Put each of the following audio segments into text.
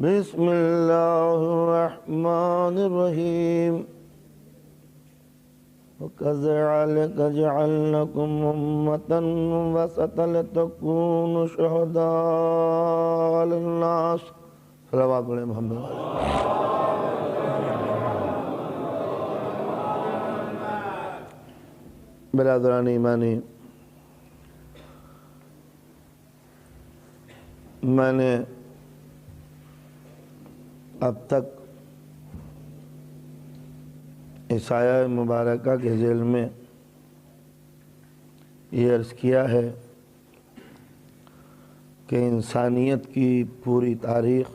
بسم اللہ الرحمن الرحیم وَكَذَلِكَ جَعَلْنَاكُمْ أُمَّةً وَسَطًا لِتَكُونُوا شُهَدَاءَ عَلَى النَّاسِ صلوات علی محمد برادران ایمانی، میں نے اب تک اس آیہ مبارکہ کے ذیل میں یہ عرض کیا ہے کہ انسانیت کی پوری تاریخ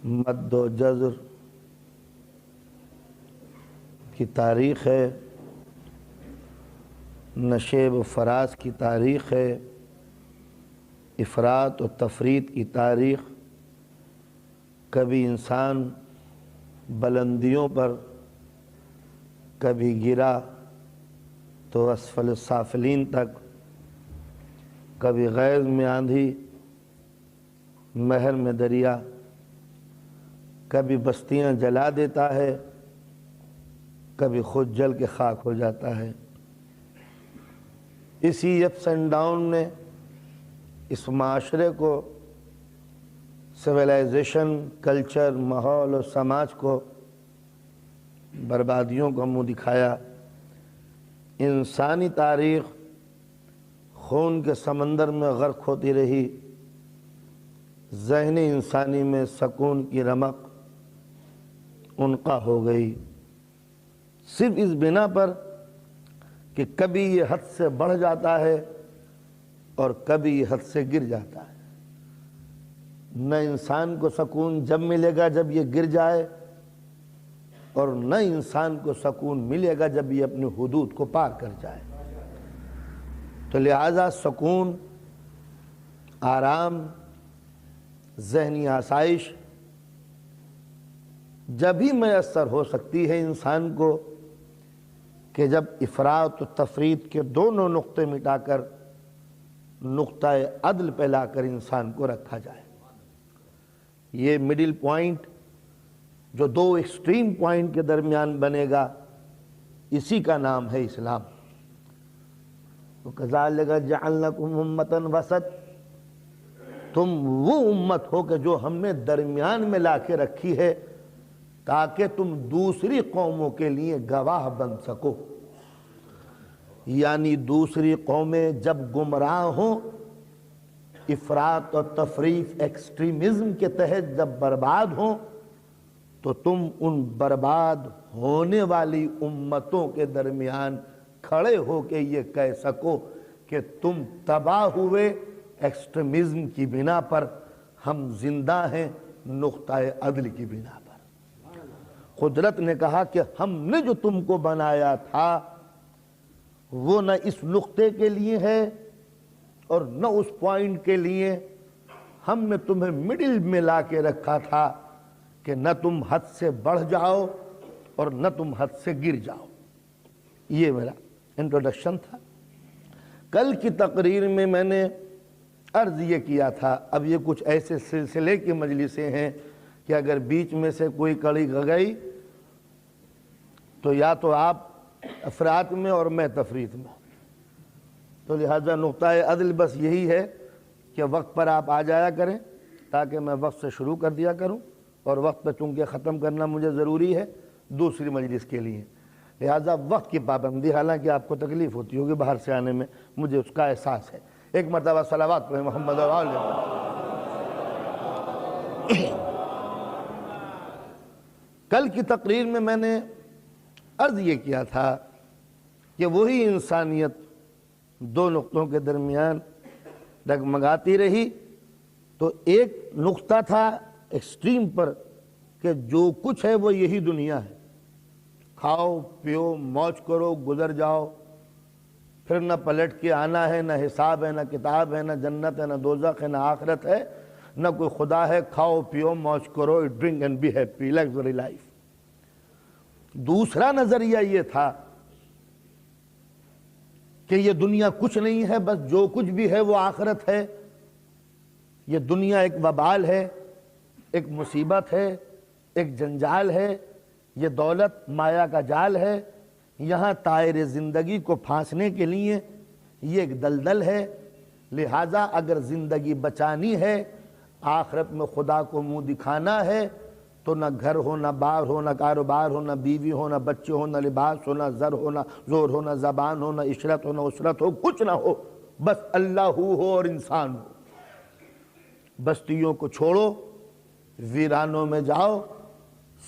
مد و جزر کی تاریخ ہے، نشیب و فراز کی تاریخ ہے، افراط و تفریط کی تاریخ۔ کبھی انسان بلندیوں پر، کبھی گرا تو اسفل السافلین تک، کبھی غیظ میں آندھی، مہر میں دریا، کبھی بستیاں جلا دیتا ہے، کبھی خود جل کے خاک ہو جاتا ہے۔ اسی اپس اینڈ ڈاؤن نے اس معاشرے کو، سویلائزیشن، کلچر، ماحول اور سماج کو بربادیوں کا منہ دکھایا۔ انسانی تاریخ خون کے سمندر میں غرق ہوتی رہی، ذہن انسانی میں سکون کی رمق عنقا ہو گئی، صرف اس بنا پر کہ کبھی یہ حد سے بڑھ جاتا ہے اور کبھی یہ حد سے گر جاتا ہے۔ نہ انسان کو سکون جب ملے گا جب یہ گر جائے، اور نہ انسان کو سکون ملے گا جب یہ اپنی حدود کو پار کر جائے۔ تو لہذا سکون، آرام، ذہنی آسائش جب ہی میسر ہو سکتی ہے انسان کو کہ جب افراط و تفریط کے دونوں نقطے مٹا کر نقطہ عدل پہ لا کر انسان کو رکھا جائے۔ یہ مڈل پوائنٹ جو دو ایکسٹریم پوائنٹ کے درمیان بنے گا، اسی کا نام ہے اسلام۔ وَكَذَلِكَ جَعَلْنَاكُمْ أُمَّةً وَسَطًا، تم وہ امت ہو کہ جو ہم نے درمیان میں لا کے رکھی ہے تاکہ تم دوسری قوموں کے لیے گواہ بن سکو۔ یعنی دوسری قومیں جب گمراہ ہوں، افراط و تفریط، ایکسٹریمزم کے تحت جب برباد ہوں، تو تم ان برباد ہونے والی امتوں کے درمیان کھڑے ہو کے یہ کہہ سکو کہ تم تباہ ہوئے ایکسٹریمزم کی بنا پر، ہم زندہ ہیں نقطہ عدل کی بنا پر۔ قدرت نے کہا کہ ہم نے جو تم کو بنایا تھا وہ نہ اس نقطے کے لیے ہے اور نہ اس پوائنٹ کے لیے، ہم نے تمہیں مڈل میں لا کے رکھا تھا کہ نہ تم حد سے بڑھ جاؤ اور نہ تم حد سے گر جاؤ۔ یہ میرا انٹروڈکشن تھا۔ کل کی تقریر میں نے عرض یہ کیا تھا، اب یہ کچھ ایسے سلسلے کی مجلسیں ہیں کہ اگر بیچ میں سے کوئی کڑی گئی تو یا تو آپ افراط میں اور میں تفریط میں، تو لہذا نقطہ عدل بس یہی ہے کہ وقت پر آپ آ جایا کریں تاکہ میں وقت سے شروع کر دیا کروں، اور وقت پہ چونکہ ختم کرنا مجھے ضروری ہے دوسری مجلس کے لیے، لہذا وقت کی پابندی، حالانکہ آپ کو تکلیف ہوتی ہوگی باہر سے آنے میں، مجھے اس کا احساس ہے۔ ایک مرتبہ صلوات پڑھیں محمد و آلہ۔ کل کی تقریر میں نے عرض یہ کیا تھا کہ وہی انسانیت دو نقطوں کے درمیان ڈگمگاتی رہی، تو ایک نقطہ تھا ایکسٹریم پر کہ جو کچھ ہے وہ یہی دنیا ہے، کھاؤ پیو موج کرو گزر جاؤ، پھر نہ پلٹ کے آنا ہے، نہ حساب ہے، نہ کتاب ہے، نہ جنت ہے، نہ دوزخ ہے، نہ آخرت ہے، نہ کوئی خدا ہے، کھاؤ پیو موج کرو، drink and be happy, luxury life. دوسرا نظریہ یہ تھا کہ یہ دنیا کچھ نہیں ہے، بس جو کچھ بھی ہے وہ آخرت ہے، یہ دنیا ایک وبال ہے، ایک مصیبت ہے، ایک جنجال ہے، یہ دولت مایا کا جال ہے، یہاں طائر زندگی کو پھانسنے کے لیے یہ ایک دلدل ہے۔ لہٰذا اگر زندگی بچانی ہے، آخرت میں خدا کو منہ دکھانا ہے، تو نہ گھر ہو، نہ بار ہو، نہ کاروبار ہو، نہ بیوی ہو، نہ بچے ہو، نہ لباس ہو، نہ زر ہو، نہ زور ہو، نہ زبان ہو، نہ عشرت ہو، نہ اسرت ہو، کچھ نہ ہو، بس اللہ ہو اور انسان ہو۔ بستیوں کو چھوڑو، ویرانوں میں جاؤ،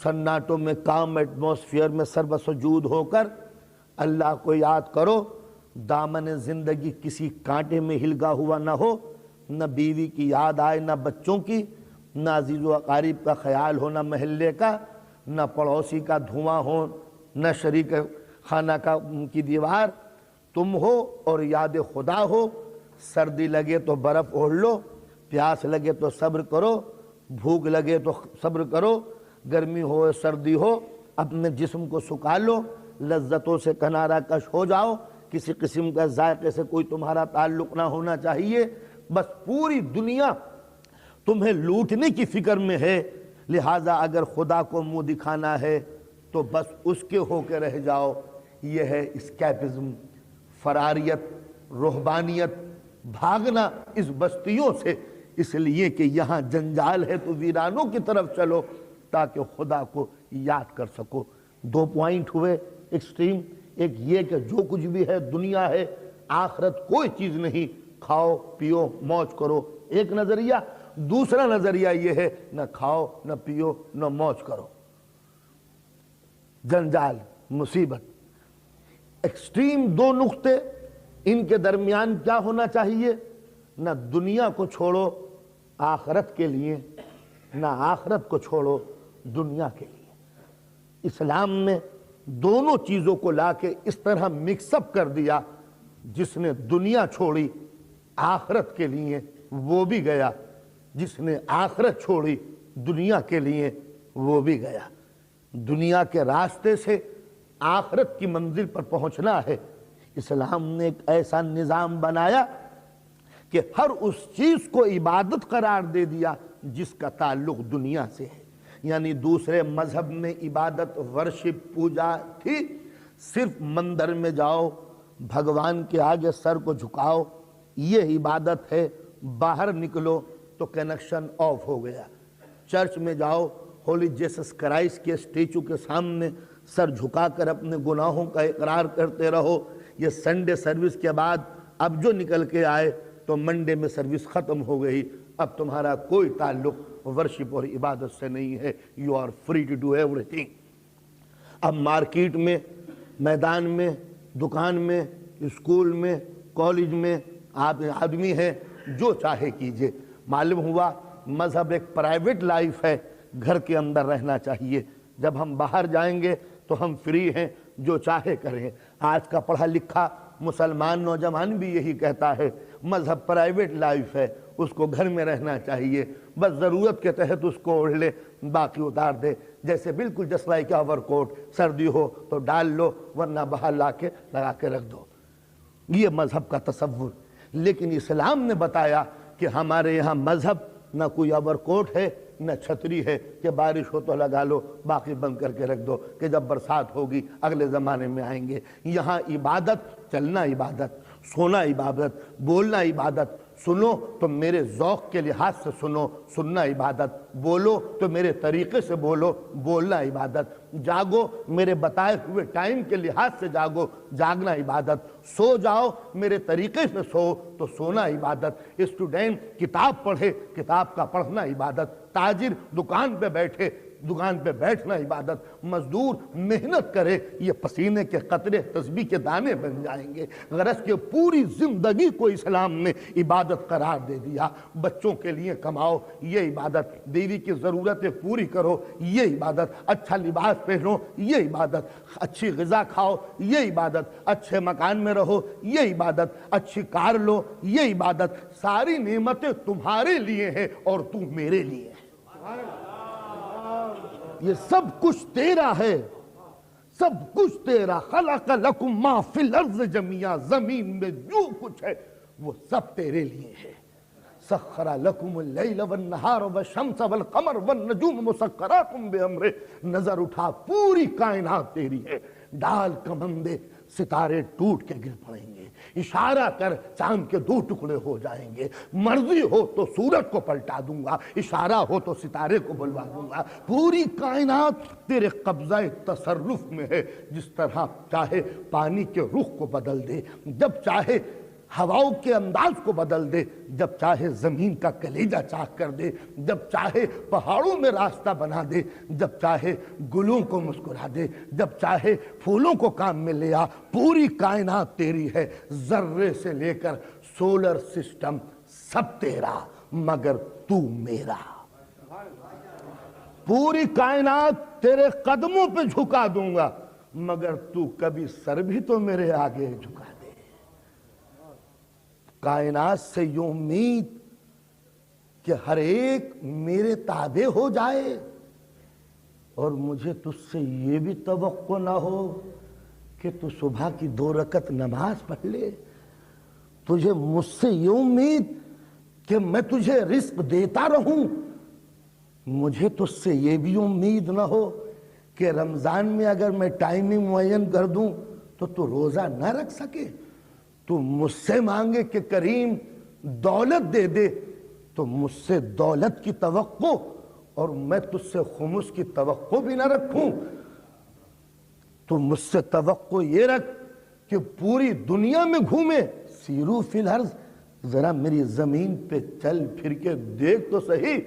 سناٹوں میں کام ایٹماسفیئر میں سر سجود ہو کر اللہ کو یاد کرو۔ دامن زندگی کسی کانٹے میں ہلگا ہوا نہ ہو، نہ بیوی کی یاد آئے، نہ بچوں کی، نہ عزیز و اقارب کا خیال ہو، نہ محلے کا، نہ پڑوسی کا دھواں ہو، نہ شریک خانہ کی دیوار، تم ہو اور یاد خدا ہو۔ سردی لگے تو برف اوڑھ لو، پیاس لگے تو صبر کرو، بھوک لگے تو صبر کرو، گرمی ہو سردی ہو اپنے جسم کو سکھا لو، لذتوں سے کنارہ کش ہو جاؤ، کسی قسم کا ذائقے سے کوئی تمہارا تعلق نہ ہونا چاہیے۔ بس پوری دنیا تمہیں لوٹنے کی فکر میں ہے، لہٰذا اگر خدا کو منہ دکھانا ہے تو بس اس کے ہو کے رہ جاؤ۔ یہ ہے اسکیپزم، فراریت، رہبانیت، بھاگنا اس بستیوں سے، اس لیے کہ یہاں جنجال ہے تو ویرانوں کی طرف چلو تاکہ خدا کو یاد کر سکو۔ دو پوائنٹ ہوئے ایکسٹریم، ایک یہ کہ جو کچھ بھی ہے دنیا ہے، آخرت کوئی چیز نہیں، کھاؤ پیو موج کرو، ایک نظریہ۔ دوسرا نظریہ یہ ہے نہ کھاؤ نہ پیو نہ موج کرو، جنجال، مصیبت۔ ایکسٹریم دو نقطے، ان کے درمیان کیا ہونا چاہیے؟ نہ دنیا کو چھوڑو آخرت کے لیے، نہ آخرت کو چھوڑو دنیا کے لیے۔ اسلام نے دونوں چیزوں کو لا کے اس طرح مکس اپ کر دیا، جس نے دنیا چھوڑی آخرت کے لیے وہ بھی گیا، جس نے آخرت چھوڑی دنیا کے لیے وہ بھی گیا۔ دنیا کے راستے سے آخرت کی منزل پر پہنچنا ہے۔ اسلام نے ایک ایسا نظام بنایا کہ ہر اس چیز کو عبادت قرار دے دیا جس کا تعلق دنیا سے ہے۔ یعنی دوسرے مذہب میں عبادت، ورشپ، پوجا تھی، صرف مندر میں جاؤ، بھگوان کے آگے سر کو جھکاؤ، یہ عبادت ہے۔ باہر نکلو تو کنیکشن آف ہو گیا۔ چرچ میں جاؤ، ہولی جیسس کرائسٹ کے اسٹیچو کے سامنے سر جھکا کر اپنے گناہوں کا اقرار کرتے رہو۔ یہ سنڈے سروس کے بعد اب جو نکل کے آئے تو منڈے میں سروس ختم ہو گئی، اب تمہارا کوئی تعلق ورشپ اور عبادت سے نہیں ہے۔ You are free to do ایوری تھنگ۔ اب مارکیٹ میں، میدان میں، دکان میں، اسکول میں، کالج میں آپ آدمی ہیں، جو چاہے کیجئے۔ معلوم ہوا مذہب ایک پرائیویٹ لائف ہے، گھر کے اندر رہنا چاہیے۔ جب ہم باہر جائیں گے تو ہم فری ہیں، جو چاہے کریں۔ آج کا پڑھا لکھا مسلمان نوجوان بھی یہی کہتا ہے، مذہب پرائیویٹ لائف ہے، اس کو گھر میں رہنا چاہیے، بس ضرورت کے تحت اس کو اوڑھ لے، باقی اتار دے۔ جیسے بالکل جس لائک اوور کوٹ، سردی ہو تو ڈال لو ورنہ باہر لا کے لگا کے رکھ دو۔ یہ مذہب کا تصور۔ لیکن اسلام نے بتایا کہ ہمارے یہاں مذہب نہ کوئی اوور کوٹ ہے نہ چھتری ہے کہ بارش ہو تو لگا لو، باقی بند کر کے رکھ دو کہ جب برسات ہوگی اگلے زمانے میں آئیں گے۔ یہاں عبادت، چلنا عبادت، سونا عبادت، بولنا عبادت۔ سنو تو میرے ذوق کے لحاظ سے سنو، سننا عبادت۔ بولو تو میرے طریقے سے بولو، بولنا عبادت۔ جاگو میرے بتائے ہوئے ٹائم کے لحاظ سے جاگو، جاگنا عبادت۔ سو جاؤ میرے طریقے سے سو تو سونا عبادت۔ اسٹوڈنٹ کتاب پڑھے، کتاب کا پڑھنا عبادت۔ تاجر دکان پہ بیٹھے، دکان پہ بیٹھنا عبادت۔ مزدور محنت کرے، یہ پسینے کے قطرے تسبیح کے دانے بن جائیں گے۔ غرض کہ پوری زندگی کو اسلام نے عبادت قرار دے دیا۔ بچوں کے لیے کماؤ، یہ عبادت۔ بیوی کی ضرورتیں پوری کرو، یہ عبادت۔ اچھا لباس پہنو، یہ عبادت۔ اچھی غذا کھاؤ، یہ عبادت۔ اچھے مکان میں رہو، یہ عبادت۔ اچھی کار لو، یہ عبادت۔ ساری نعمتیں تمہارے لیے ہیں اور تم میرے لیے ہیں۔ یہ سب کچھ تیرا ہے، سب کچھ تیرا۔ خلق لکم ما فی الارض جمیعا، زمین میں جو کچھ ہے وہ سب تیرے لیے ہے، سخر لکم اللیل والنہار والشمس والقمر والنجوم مسخرات بامرہ، نظر اٹھا پوری کائنات تیری ہے، ڈال کمندے ستارے ٹوٹ کے گر پڑیں گے، اشارہ کر چاند کے 2 ٹکڑے ہو جائیں گے، مرضی ہو تو سورج کو پلٹا دوں گا، اشارہ ہو تو ستارے کو بلوا دوں گا، پوری کائنات تیرے قبضہ تصرف میں ہے، جس طرح چاہے پانی کے رخ کو بدل دے، جب چاہے ہواؤں کے انداز کو بدل دے، جب چاہے زمین کا کلیجہ چاک کر دے، جب چاہے پہاڑوں میں راستہ بنا دے، جب چاہے گلوں کو مسکرا دے، جب چاہے پھولوں کو کام میں لے آ، پوری کائنات تیری ہے، ذرے سے لے کر سولر سسٹم سب تیرا مگر تو میرا، پوری کائنات تیرے قدموں پہ جھکا دوں گا مگر تو کبھی سر بھی تو میرے آگے جھکا دے۔ کائنات سے یہ امید کہ ہر ایک میرے تابع ہو جائے، اور مجھے تجھ سے یہ بھی توقع نہ ہو کہ تو صبح کی 2 رکعت نماز پڑھ لے، تجھے مجھ سے یہ امید کہ میں تجھے رزق دیتا رہوں، مجھے تجھ سے یہ بھی امید نہ ہو کہ رمضان میں اگر میں ٹائمنگ معین کر دوں تو روزہ نہ رکھ سکے، تو مجھ سے مانگے کہ کریم دولت دے دے تو مجھ سے دولت کی توقع، اور میں تجھ سے خمس کی توقع بھی نہ رکھوں، تو مجھ سے توقع یہ رکھ کہ پوری دنیا میں گھومے، سیرو فی الارض، ذرا میری زمین پہ چل پھر کے دیکھ تو صحیح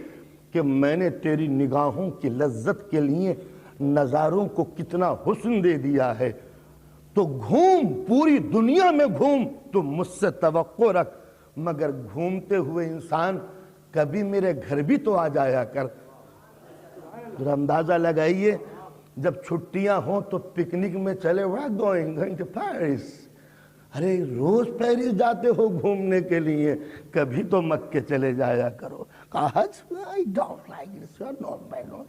کہ میں نے تیری نگاہوں کی لذت کے لیے نظاروں کو کتنا حسن دے دیا ہے، تو گھوم پوری دنیا میں گھوم، تو مجھ سے توقع رکھ، مگر گھومتے ہوئے انسان کبھی میرے گھر بھی تو آ جایا کر۔ ذرا اندازہ لگائیے، جب چھٹیاں ہوں تو پکنک میں چلے، going to Paris، ارے روز پیرس جاتے ہو گھومنے کے لیے، کبھی تو مکے چلے جایا کرو۔ کہا I don't like this،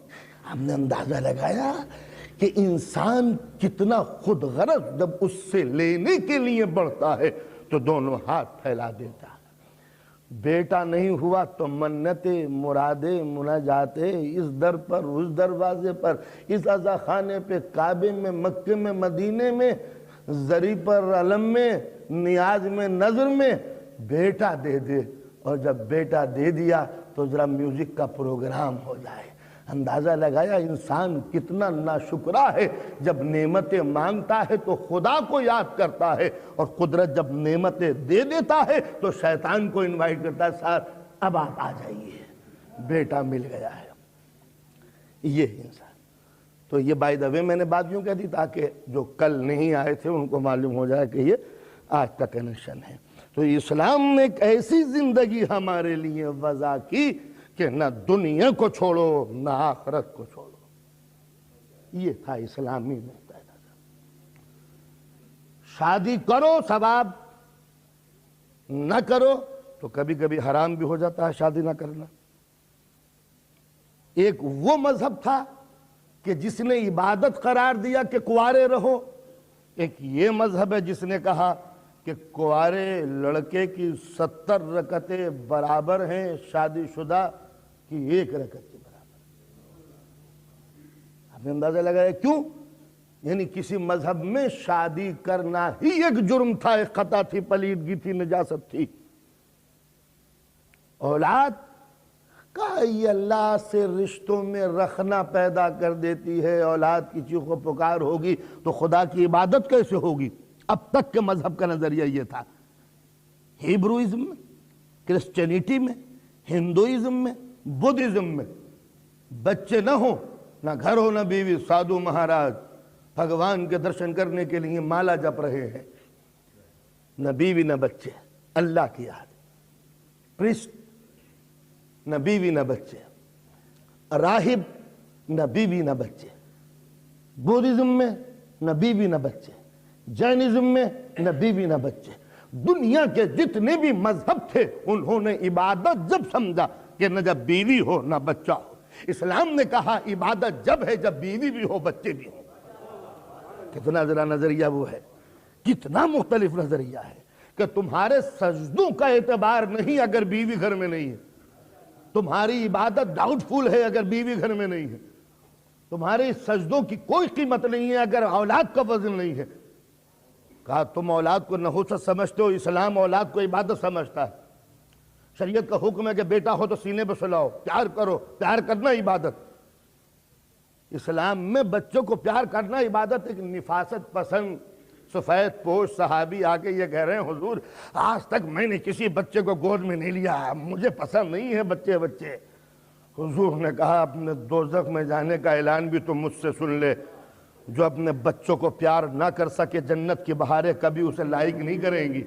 ہم نے اندازہ لگایا کہ انسان کتنا خود غرض جب اس سے لینے کے لیے بڑھتا ہے تو دونوں ہاتھ پھیلا دیتا ہے۔ بیٹا نہیں ہوا تو منتیں، مرادیں، مناجاتیں، اس در پر اس دروازے پر، اس عزا خانے پہ، کعبے میں، مکے میں، مدینے میں، زری پر علم میں، نیاز میں، نظر میں، بیٹا دے دے، اور جب بیٹا دے دیا تو ذرا میوزک کا پروگرام ہو جائے۔ اندازہ لگایا انسان کتنا ناشکرا ہے، جب نعمتیں مانگتا ہے تو خدا کو یاد کرتا ہے، اور قدرت جب نعمتیں دے دیتا ہے تو شیطان کو انوائٹ کرتا ہے، سر اب آپ آ جائیے، بیٹا مل گیا ہے۔ یہ انسان تو یہ بائی دا وے میں نے بات یوں کہہ دی تاکہ جو کل نہیں آئے تھے ان کو معلوم ہو جائے کہ یہ آج کا کنیکشن ہے۔ تو اسلام نے ایک ایسی زندگی ہمارے لیے وضع کی کہ نہ دنیا کو چھوڑو نہ آخرت کو چھوڑو، یہ تھا اسلامی نقطہ نظر۔ شادی کرو ثواب، نہ کرو تو کبھی کبھی حرام بھی ہو جاتا ہے شادی نہ کرنا۔ ایک وہ مذہب تھا کہ جس نے عبادت قرار دیا کہ کنوارے رہو، ایک یہ مذہب ہے جس نے کہا کہ کنوارے لڑکے کی 70 رکعتیں برابر ہیں شادی شدہ کی 1 رکعت کے برابر۔ آپ نے اندازہ لگایا کیوں؟ یعنی کسی مذہب میں شادی کرنا ہی ایک جرم تھا، ایک خطا تھی، پلیدگی تھی، نجاست تھی۔ اولاد کا یہ اللہ سے رشتوں میں رکھنا پیدا کر دیتی ہے، اولاد کی چیخ و پکار ہوگی تو خدا کی عبادت کیسے ہوگی؟ اب تک کے مذہب کا نظریہ یہ تھا۔ ہیبروئزم میں، کرسچینٹی میں، ہندوئزم میں، بدھزم میں بچے نہ ہوں، نہ گھر ہو نہ بیوی، سادھو مہاراج بھگوان کے درشن کرنے کے لیے مالا جپ رہے ہیں، نہ بیوی نہ بچے، اللہ کی یاد، پریسٹ نہ بیوی نہ بچے، راہب نہ بیوی نہ بچے، بدھزم میں نہ بیوی نہ بچے، جینزم میں نہ بیوی نہ بچے۔ دنیا کے جتنے بھی مذہب تھے انہوں نے عبادت جب سمجھا کہ نہ جب بیوی ہو نہ بچہ ہو، اسلام نے کہا عبادت جب ہے جب بیوی بھی ہو بچے بھی ہوں۔ کتنا ذرا نظریہ وہ ہے، کتنا مختلف نظریہ ہے، کہ تمہارے سجدوں کا اعتبار نہیں اگر بیوی گھر میں نہیں ہے، تمہاری عبادت ڈاؤٹ فل ہے اگر بیوی گھر میں نہیں ہے، تمہارے سجدوں کی کوئی قیمت نہیں ہے اگر اولاد کا وزن نہیں ہے۔ کہا تم اولاد کو نحوست سمجھتے ہو، اسلام اولاد کو عبادت سمجھتا ہے۔ شریعت کا حکم ہے کہ بیٹا ہو تو سینے پہ سلاؤ، پیار کرو، پیار کرنا عبادت۔ اسلام میں بچوں کو پیار کرنا عبادت۔ ایک نفاست پسند سفید پوش صحابی آگے یہ کہہ رہے ہیں حضور آج تک میں نے کسی بچے کو گود میں نہیں لیا، مجھے پسند نہیں ہے بچے۔ حضور نے کہا اپنے دوزخ میں جانے کا اعلان بھی تم مجھ سے سن لے، جو اپنے بچوں کو پیار نہ کر سکے جنت کی بہاریں کبھی اسے لائق نہیں کریں گی۔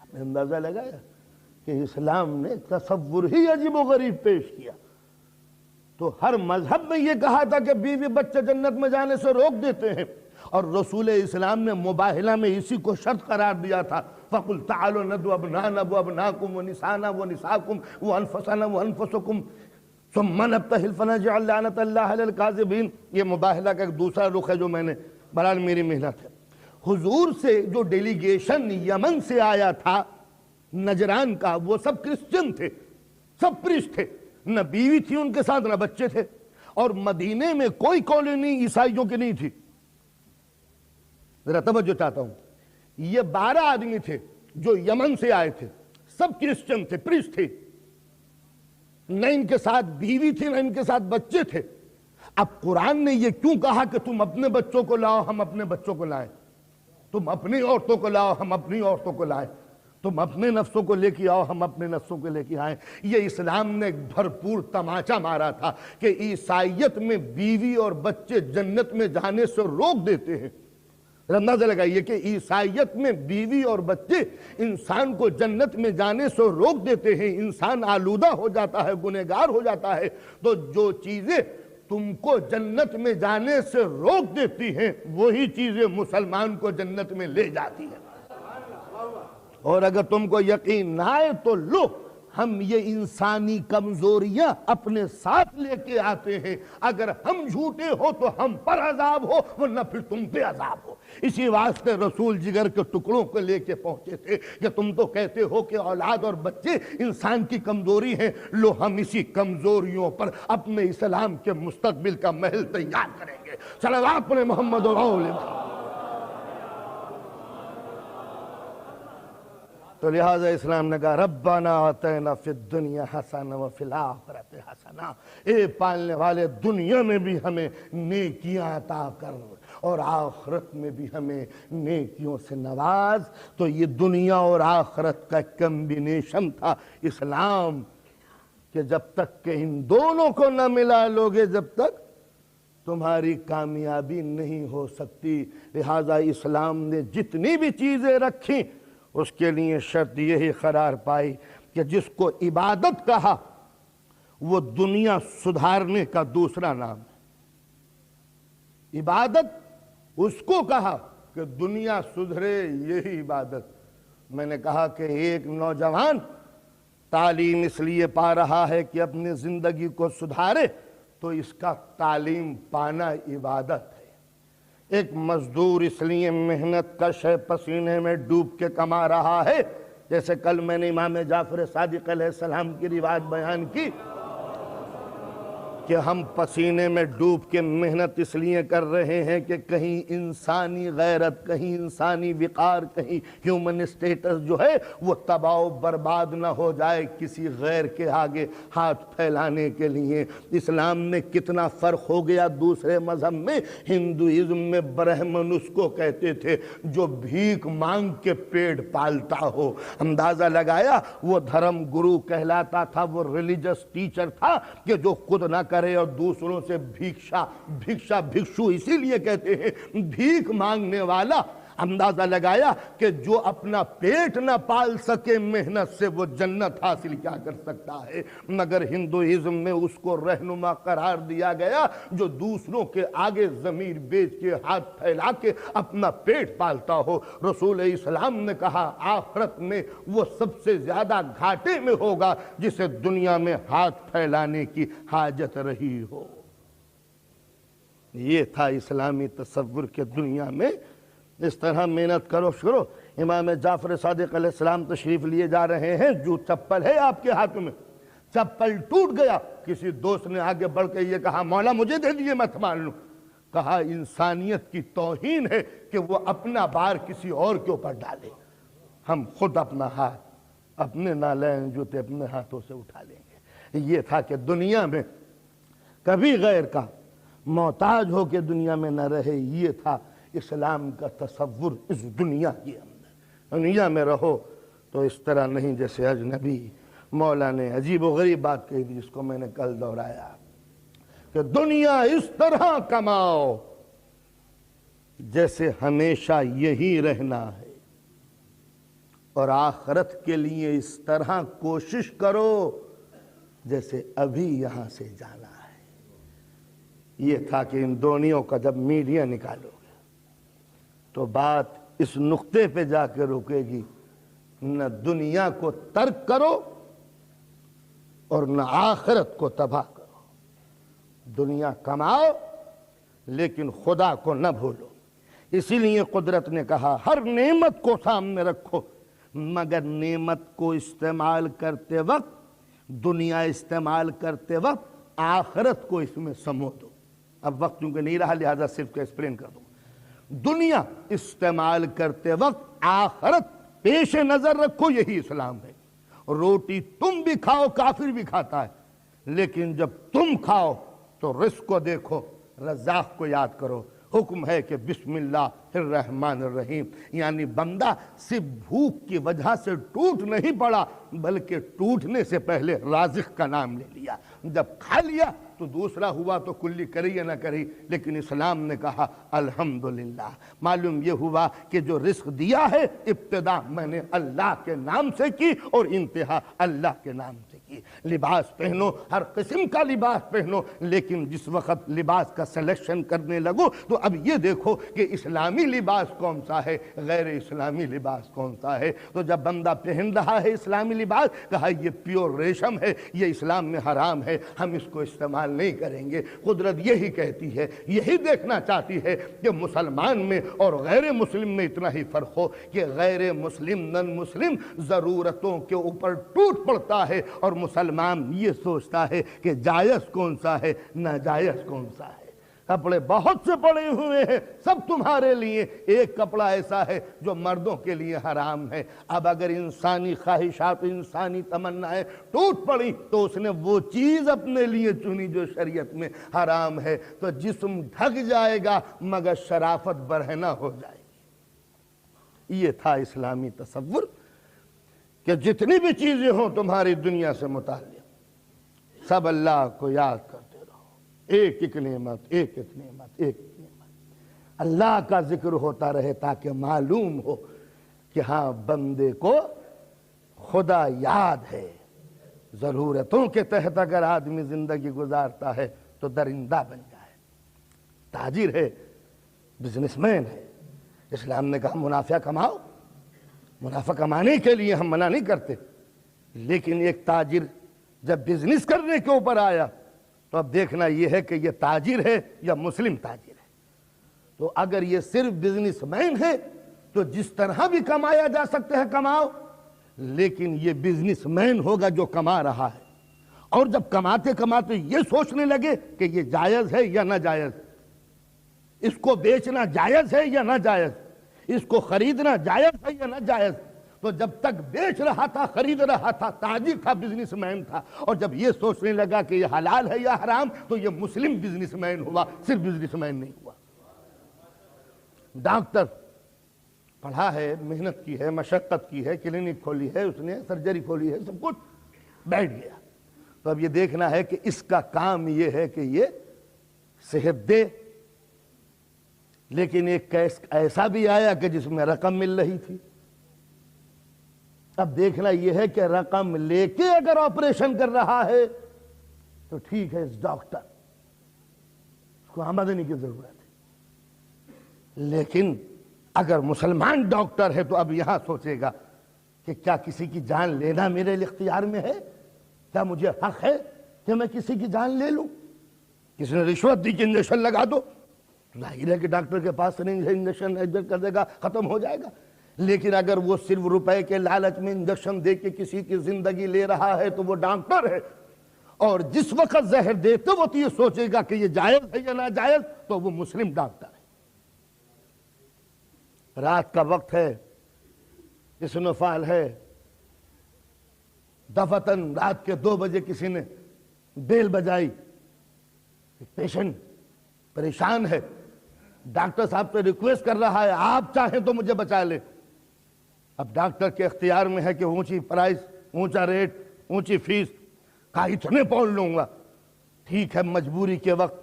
آپ نے اندازہ لگایا کہ اسلام نے تصور ہی عجیب و غریب پیش کیا۔ تو ہر مذہب میں یہ کہا تھا کہ بیوی بچے جنت میں جانے سے روک دیتے ہیں، اور رسول اسلام نے مباہلہ میں اسی کو شرط قرار دیا تھا۔ فَقُلْ تَعَالُوا نَدْعُ أَبْنَاءَنَا وَأَبْنَاءَكُمْ وَنِسَاءَنَا وَنِسَاءَكُمْ وَأَنفُسَنَا وَأَنفُسَكُمْ ثُمَّ نَبْتَهِلْ فَنَجْعَلْ لَعْنَةَ اللَّهِ عَلَى الْكَاذِبِينَ۔ یہ مباہلہ کا ایک دوسرا رخ ہے جو میں نے برحال میری محنت ہے۔ حضور سے جو ڈیلیگیشن یمن سے آیا تھا نجران کا، وہ سب کرسچن تھے، سب پرسٹ تھے، نہ بیوی تھی ان کے ساتھ نہ بچے تھے، اور مدینے میں کوئی کالونی عیسائیوں کی نہیں تھی۔ ذرا توجہ چاہتا ہوں، یہ 12 آدمی تھے جو یمن سے آئے تھے، سب کرسچن تھے، پرسٹ تھے، نہ ان کے ساتھ بیوی تھی نہ ان کے ساتھ بچے تھے۔ اب قرآن نے یہ کیوں کہا کہ تم اپنے بچوں کو لاؤ ہم اپنے بچوں کو لائیں، تم اپنی عورتوں کو لاؤ ہم اپنی عورتوں کو لائیں، تم اپنے نفسوں کو لے کے آؤ ہم اپنے نفسوں کو لے کے آئیں؟ یہ اسلام نے ایک بھرپور تماچا مارا تھا کہ عیسائیت میں بیوی اور بچے جنت میں جانے سے روک دیتے ہیں۔ اندازہ لگائیے کہ عیسائیت میں بیوی اور بچے انسان کو جنت میں جانے سے روک دیتے ہیں، انسان آلودہ ہو جاتا ہے، گنہگار ہو جاتا ہے۔ تو جو چیزیں تم کو جنت میں جانے سے روک دیتی ہیں وہی چیزیں مسلمان کو جنت میں لے جاتی ہیں۔ اور اگر تم کو یقین نہ آئے تو لو، ہم یہ انسانی کمزوریاں اپنے ساتھ لے کے آتے ہیں۔ اگر ہم جھوٹے ہو تو ہم پر عذاب ہو، ورنہ پھر تم پہ عذاب ہو۔ اسی واسطے رسول جگر کے ٹکڑوں کو لے کے پہنچے تھے کہ تم تو کہتے ہو کہ اولاد اور بچے انسان کی کمزوری ہیں، لو ہم اسی کمزوریوں پر اپنے اسلام کے مستقبل کا محل تیار کریں گے۔ صلوات پڑھیں محمد و آل محمد۔ تو لہٰذا اسلام نے کہا ربنا آتینا فی الدنیا حسنہ وفی الآخرۃ حسنہ، اے پالنے والے دنیا میں بھی ہمیں نیکیاں عطا کر اور آخرت میں بھی ہمیں نیکیوں سے نواز۔ تو یہ دنیا اور آخرت کا کمبینیشن تھا اسلام، کہ جب تک کہ ان دونوں کو نہ ملا لوگے جب تک تمہاری کامیابی نہیں ہو سکتی۔ لہٰذا اسلام نے جتنی بھی چیزیں رکھی اس کے لیے شرط یہی قرار پائی کہ جس کو عبادت کہا وہ دنیا سدھارنے کا دوسرا نام ہے۔ عبادت اس کو کہا کہ دنیا سدھرے، یہی عبادت۔ میں نے کہا کہ ایک نوجوان تعلیم اس لیے پا رہا ہے کہ اپنی زندگی کو سدھارے تو اس کا تعلیم پانا عبادت ہے۔ ایک مزدور اس لیے محنت کش ہے، پسینے میں ڈوب کے کما رہا ہے، جیسے کل میں نے امام جعفر صادق علیہ السلام کی روایت بیان کی کہ ہم پسینے میں ڈوب کے محنت اس لیے کر رہے ہیں کہ کہیں انسانی غیرت، کہیں انسانی وقار، کہیں ہیومن اسٹیٹس جو ہے وہ تباہ و برباد نہ ہو جائے کسی غیر کے آگے ہاتھ پھیلانے کے لیے۔ اسلام میں کتنا فرق ہو گیا دوسرے مذہب میں۔ ہندوازم میں برہمن اس کو کہتے تھے جو بھیک مانگ کے پیٹ پالتا ہو۔ اندازہ لگایا، وہ دھرم گرو کہلاتا تھا، وہ ریلیجس ٹیچر تھا کہ جو خود نہ کرے اور دوسروں سے بھکشو اسی لیے کہتے ہیں بھیک مانگنے والا۔ اندازہ لگایا کہ جو اپنا پیٹ نہ پال سکے محنت سے وہ جنت حاصل کیا کر سکتا ہے، مگر ہندوازم میں اس کو رہنما قرار دیا گیا جو دوسروں کے آگے ضمیر بیچ کے ہاتھ پھیلا کے اپنا پیٹ پالتا ہو۔ رسول اسلام نے کہا آخرت میں وہ سب سے زیادہ گھاٹے میں ہوگا جسے دنیا میں ہاتھ پھیلانے کی حاجت رہی ہو۔ یہ تھا اسلامی تصور کے دنیا میں اس طرح محنت کرو شروع۔ امام جعفر صادق علیہ السلام تشریف لیے جا رہے ہیں، جو چپل ہے آپ کے ہاتھ میں، چپل ٹوٹ گیا، کسی دوست نے آگے بڑھ کے یہ کہا مولا مجھے دے دیجیے میں تھما لوں۔ کہا انسانیت کی توہین ہے کہ وہ اپنا بار کسی اور کے اوپر ڈالے، ہم خود اپنا ہاتھ، اپنے نالین جوتے اپنے ہاتھوں سے اٹھا لیں گے۔ یہ تھا کہ دنیا میں کبھی غیر کا محتاج ہو کے دنیا میں نہ رہے، یہ تھا اسلام کا تصور اس دنیا کے اندر۔ دنیا میں رہو تو اس طرح نہیں جیسے اجنبی۔ مولا نے عجیب و غریب بات کہی تھی جس کو میں نے کل دہرایا کہ دنیا اس طرح کماؤ جیسے ہمیشہ یہی رہنا ہے، اور آخرت کے لیے اس طرح کوشش کرو جیسے ابھی یہاں سے جانا ہے۔ یہ تھا کہ ان دونوں کا جب میڈیا نکالو گے تو بات اس نقطے پہ جا کے رکے گی، نہ دنیا کو ترک کرو اور نہ آخرت کو تباہ کرو۔ دنیا کماؤ لیکن خدا کو نہ بھولو۔ اسی لیے قدرت نے کہا ہر نعمت کو سامنے رکھو، مگر نعمت کو استعمال کرتے وقت، دنیا استعمال کرتے وقت آخرت کو اس میں سمو دو۔ اب وقت کیونکہ نہیں رہا لہذا صرف کا ایکسپلین کر دوں۔ دنیا استعمال کرتے وقت آخرت پیش نظر رکھو، یہی اسلام ہے۔ روٹی تم بھی کھاؤ، کافر بھی کھاتا ہے، لیکن جب تم کھاؤ تو رزق کو دیکھو، رزاق کو یاد کرو۔ حکم ہے کہ بسم اللہ الرحمن الرحیم، یعنی بندہ صرف بھوک کی وجہ سے ٹوٹ نہیں پڑا بلکہ ٹوٹنے سے پہلے رازق کا نام لے لیا۔ جب کھا لیا تو دوسرا ہوا تو کلی کری یا نہ کری، لیکن اسلام نے کہا الحمدللہ۔ معلوم یہ ہوا کہ جو رزق دیا ہے ابتدا میں نے اللہ کے نام سے کی اور انتہا اللہ کے نام سے کی۔ لباس پہنو، ہر قسم کا لباس پہنو، لیکن جس وقت لباس کا سلیکشن کرنے لگو تو اب یہ دیکھو کہ اسلامی لباس کون سا ہے، غیر اسلامی لباس کون سا ہے۔ تو جب بندہ پہن رہا ہے اسلامی لباس، کہا یہ پیور ریشم ہے، یہ اسلام میں حرام ہے، ہم اس کو استعمال نہیں کریں گے۔ قدرت یہی کہتی ہے، یہی دیکھنا چاہتی ہے کہ مسلمان میں اور غیر مسلم میں اتنا ہی فرق ہو کہ غیر مسلم نن مسلم ضرورتوں کے اوپر ٹوٹ پڑتا ہے اور مسلمان یہ سوچتا ہے کہ جائز کون سا ہے ناجائز کون سا ہے۔ کپڑے بہت سے پڑے ہوئے ہیں، سب تمہارے لیے، ایک کپڑا ایسا ہے جو مردوں کے لیے حرام ہے۔ اب اگر انسانی خواہشات، انسانی تمنائیں ٹوٹ پڑی تو اس نے وہ چیز اپنے لیے چنی جو شریعت میں حرام ہے، تو جسم ڈھک جائے گا مگر شرافت برہنہ ہو جائے گی۔ یہ تھا اسلامی تصور کہ جتنی بھی چیزیں ہوں تمہاری دنیا سے متعلق، سب اللہ کو یاد کرتے رہو، ایک ایک نعمت، ایک ایک نعمت، ایک ایک نعمت، اللہ کا ذکر ہوتا رہے تاکہ معلوم ہو کہ ہاں بندے کو خدا یاد ہے۔ ضرورتوں کے تحت اگر آدمی زندگی گزارتا ہے تو درندہ بن جائے۔ تاجر ہے، بزنس مین ہے، اسلام نے کہا منافع کماؤ، منافع کمانے کے لیے ہم منع نہیں کرتے، لیکن ایک تاجر جب بزنس کرنے کے اوپر آیا تو اب دیکھنا یہ ہے کہ یہ تاجر ہے یا مسلم تاجر ہے۔ تو اگر یہ صرف بزنس مین ہے تو جس طرح بھی کمایا جا سکتا ہے کماؤ، لیکن یہ بزنس مین ہوگا جو کما رہا ہے، اور جب کماتے کماتے یہ سوچنے لگے کہ یہ جائز ہے یا ناجائز، اس کو بیچنا جائز ہے یا ناجائز، اس کو خریدنا جائز ہے یا ناجائز، تو جب تک بیچ رہا تھا، خرید رہا تھا، تاجر تھا، بزنس مین تھا، اور جب یہ سوچنے لگا کہ یہ حلال ہے یا حرام تو یہ مسلم بزنس مین ہوا، صرف بزنس مین نہیں ہوا۔ ڈاکٹر پڑھا ہے، محنت کی ہے، مشقت کی ہے، کلینک کھولی ہے، اس نے سرجری کھولی ہے، سب کچھ بیٹھ گیا۔ تو اب یہ دیکھنا ہے کہ اس کا کام یہ ہے کہ یہ صحت دے، لیکن ایک کیس ایسا بھی آیا کہ جس میں رقم مل رہی تھی۔ اب دیکھنا یہ ہے کہ رقم لے کے اگر آپریشن کر رہا ہے تو ٹھیک ہے، اس ڈاکٹر اس کو آمدنی کی ضرورت ہے، لیکن اگر مسلمان ڈاکٹر ہے تو اب یہاں سوچے گا کہ کیا کسی کی جان لینا میرے اختیار میں ہے؟ کیا مجھے حق ہے کہ میں کسی کی جان لے لوں؟ کسی نے رشوت دی کہ انجیکشن لگا دو، ظاہر ہے کہ ڈاکٹر کے پاس انجیکشن ایڈجسٹ کر دے گا، ختم ہو جائے گا۔ لیکن اگر وہ صرف روپے کے لالچ میں انجیکشن دے کے کسی کی زندگی لے رہا ہے تو وہ ڈاکٹر ہے، اور جس وقت زہر دیتے وہ تو یہ سوچے گا کہ یہ جائز ہے یا ناجائز، تو وہ مسلم ڈاکٹر ہے۔ رات کا وقت ہے، اسنوفال ہے، دفتن رات کے 2 بجے کسی نے بیل بجائی، پیشنٹ پریشان ہے، ڈاکٹر صاحب سے ریکویسٹ کر رہا ہے آپ چاہیں تو مجھے بچا لیں۔ اب ڈاکٹر کے اختیار میں ہے کہ اونچی پرائس، اونچا ریٹ، اونچی فیس، کہا اتنے پاؤنڈ لوں گا۔ ٹھیک ہے، مجبوری کے وقت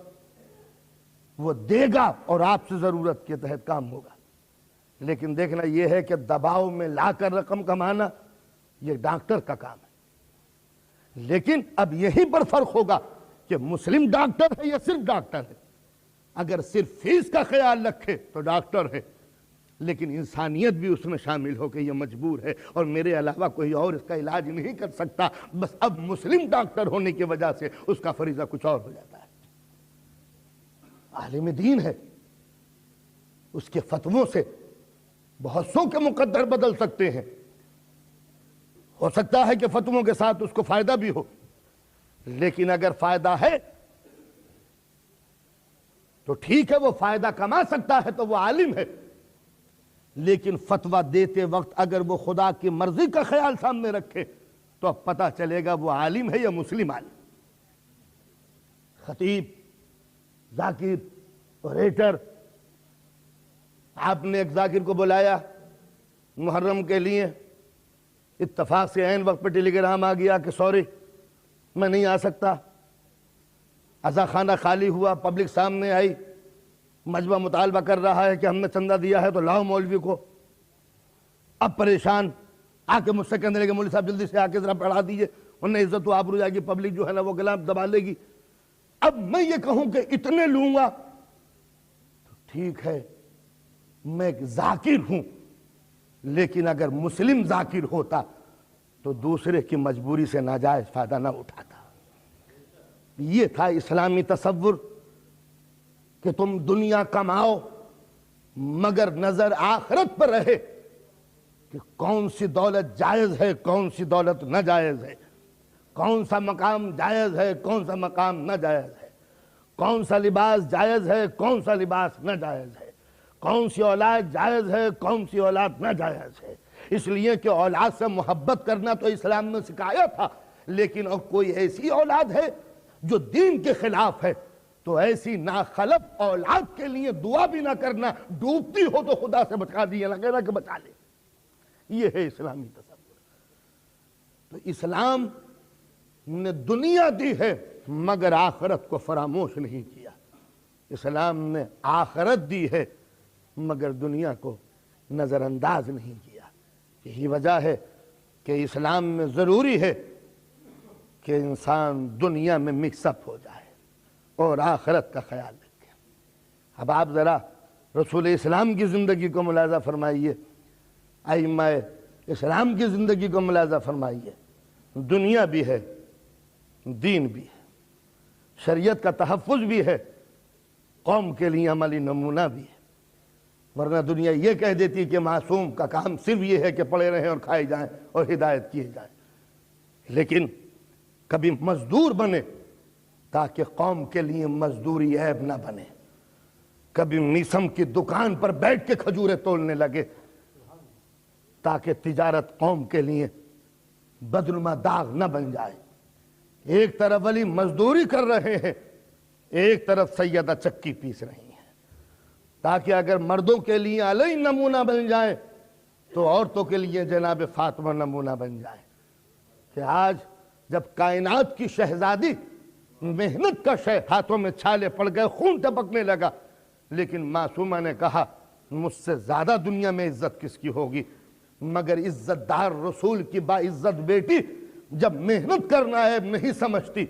وہ دے گا اور آپ سے ضرورت کے تحت کام ہوگا، لیکن دیکھنا یہ ہے کہ دباؤ میں لا کر رقم کمانا یہ ڈاکٹر کا کام ہے۔ لیکن اب یہی پر فرق ہوگا کہ مسلم ڈاکٹر ہے یا صرف ڈاکٹر ہے۔ اگر صرف فیس کا خیال رکھے تو ڈاکٹر ہے، لیکن انسانیت بھی اس میں شامل ہو کہ یہ مجبور ہے اور میرے علاوہ کوئی اور اس کا علاج نہیں کر سکتا، بس اب مسلم ڈاکٹر ہونے کی وجہ سے اس کا فریضہ کچھ اور ہو جاتا ہے۔ عالم دین ہے، اس کے فتووں سے بہت سو کے مقدر بدل سکتے ہیں، ہو سکتا ہے کہ فتووں کے ساتھ اس کو فائدہ بھی ہو، لیکن اگر فائدہ ہے تو ٹھیک ہے، وہ فائدہ کما سکتا ہے تو وہ عالم ہے، لیکن فتویٰ دیتے وقت اگر وہ خدا کی مرضی کا خیال سامنے رکھے تو اب پتہ چلے گا وہ عالم ہے یا مسلم عالم۔ خطیب، ذاکر، اوریٹر، آپ نے ایک ذاکر کو بلایا محرم کے لیے، اتفاق سے عین وقت پہ ٹیلی گرام آ گیا کہ سوری میں نہیں آ سکتا، عزا خانہ خالی ہوا، پبلک سامنے آئی، مجمع مطالبہ کر رہا ہے کہ ہم نے چندہ دیا ہے تو لاؤ مولوی کو۔ اب پریشان آ کے مجھ سے کہنے لگے مولوی صاحب جلدی سے آ کے ذرا پڑھا دیجئے، ورنہ عزت و آبرو جائے گی، پبلک جو ہے نا وہ گلام دبا لے گی۔ اب میں یہ کہوں کہ اتنے لوں گا تو ٹھیک ہے، میں ایک ذاکر ہوں، لیکن اگر مسلم ذاکر ہوتا تو دوسرے کی مجبوری سے ناجائز فائدہ نہ اٹھاتا۔ یہ تھا اسلامی تصور کہ تم دنیا کماؤ مگر نظر آخرت پر رہے کہ کون سی دولت جائز ہے، کون سی دولت ناجائز ہے، کون سا مقام جائز ہے، کون سا مقام ناجائز ہے، کون سا لباس جائز ہے، کون سا لباس ناجائز ہے، کون سی اولاد جائز ہے، کون سی اولاد ناجائز ہے۔ اس لیے کہ اولاد سے محبت کرنا تو اسلام نے سکھایا تھا، لیکن اب کوئی ایسی اولاد ہے جو دین کے خلاف ہے تو ایسی ناخلف اولاد کے لیے دعا بھی نہ کرنا، ڈوبتی ہو تو خدا سے بچا دیا، نہ کہنا کہ بچا لے۔ یہ ہے اسلامی تصور۔ تو اسلام نے دنیا دی ہے مگر آخرت کو فراموش نہیں کیا، اسلام نے آخرت دی ہے مگر دنیا کو نظر انداز نہیں کیا۔ یہی وجہ ہے کہ اسلام میں ضروری ہے کہ انسان دنیا میں مکس اپ ہو جائے اور آخرت کا خیال رکھے۔ اب آپ ذرا رسول اسلام کی زندگی کو ملاحظہ فرمائیے، ائمہ اسلام کی زندگی کو ملاحظہ فرمائیے، دنیا بھی ہے، دین بھی ہے، شریعت کا تحفظ بھی ہے، قوم کے لیے عملی نمونہ بھی ہے۔ ورنہ دنیا یہ کہہ دیتی کہ معصوم کا کام صرف یہ ہے کہ پڑے رہیں اور کھائے جائیں اور ہدایت کیے جائیں، لیکن کبھی مزدور بنے تاکہ قوم کے لیے مزدوری عیب نہ بنے، کبھی میسم کی دکان پر بیٹھ کے کھجورے تولنے لگے تاکہ تجارت قوم کے لیے بدنما داغ نہ بن جائے۔ ایک طرف علی مزدوری کر رہے ہیں، ایک طرف سیدہ چکی پیس رہی ہیں، تاکہ اگر مردوں کے لیے علی نمونہ بن جائے تو عورتوں کے لیے جناب فاطمہ نمونہ بن جائے۔ کہ آج جب کائنات کی شہزادی محنت کا شے ہاتھوں میں چھالے پڑ گئے، خون ٹپکنے لگا، لیکن معصومہ نے کہا مجھ سے زیادہ دنیا میں عزت کس کی ہوگی، مگر عزت دار رسول کی باعزت بیٹی جب محنت کرنا عیب نہیں سمجھتی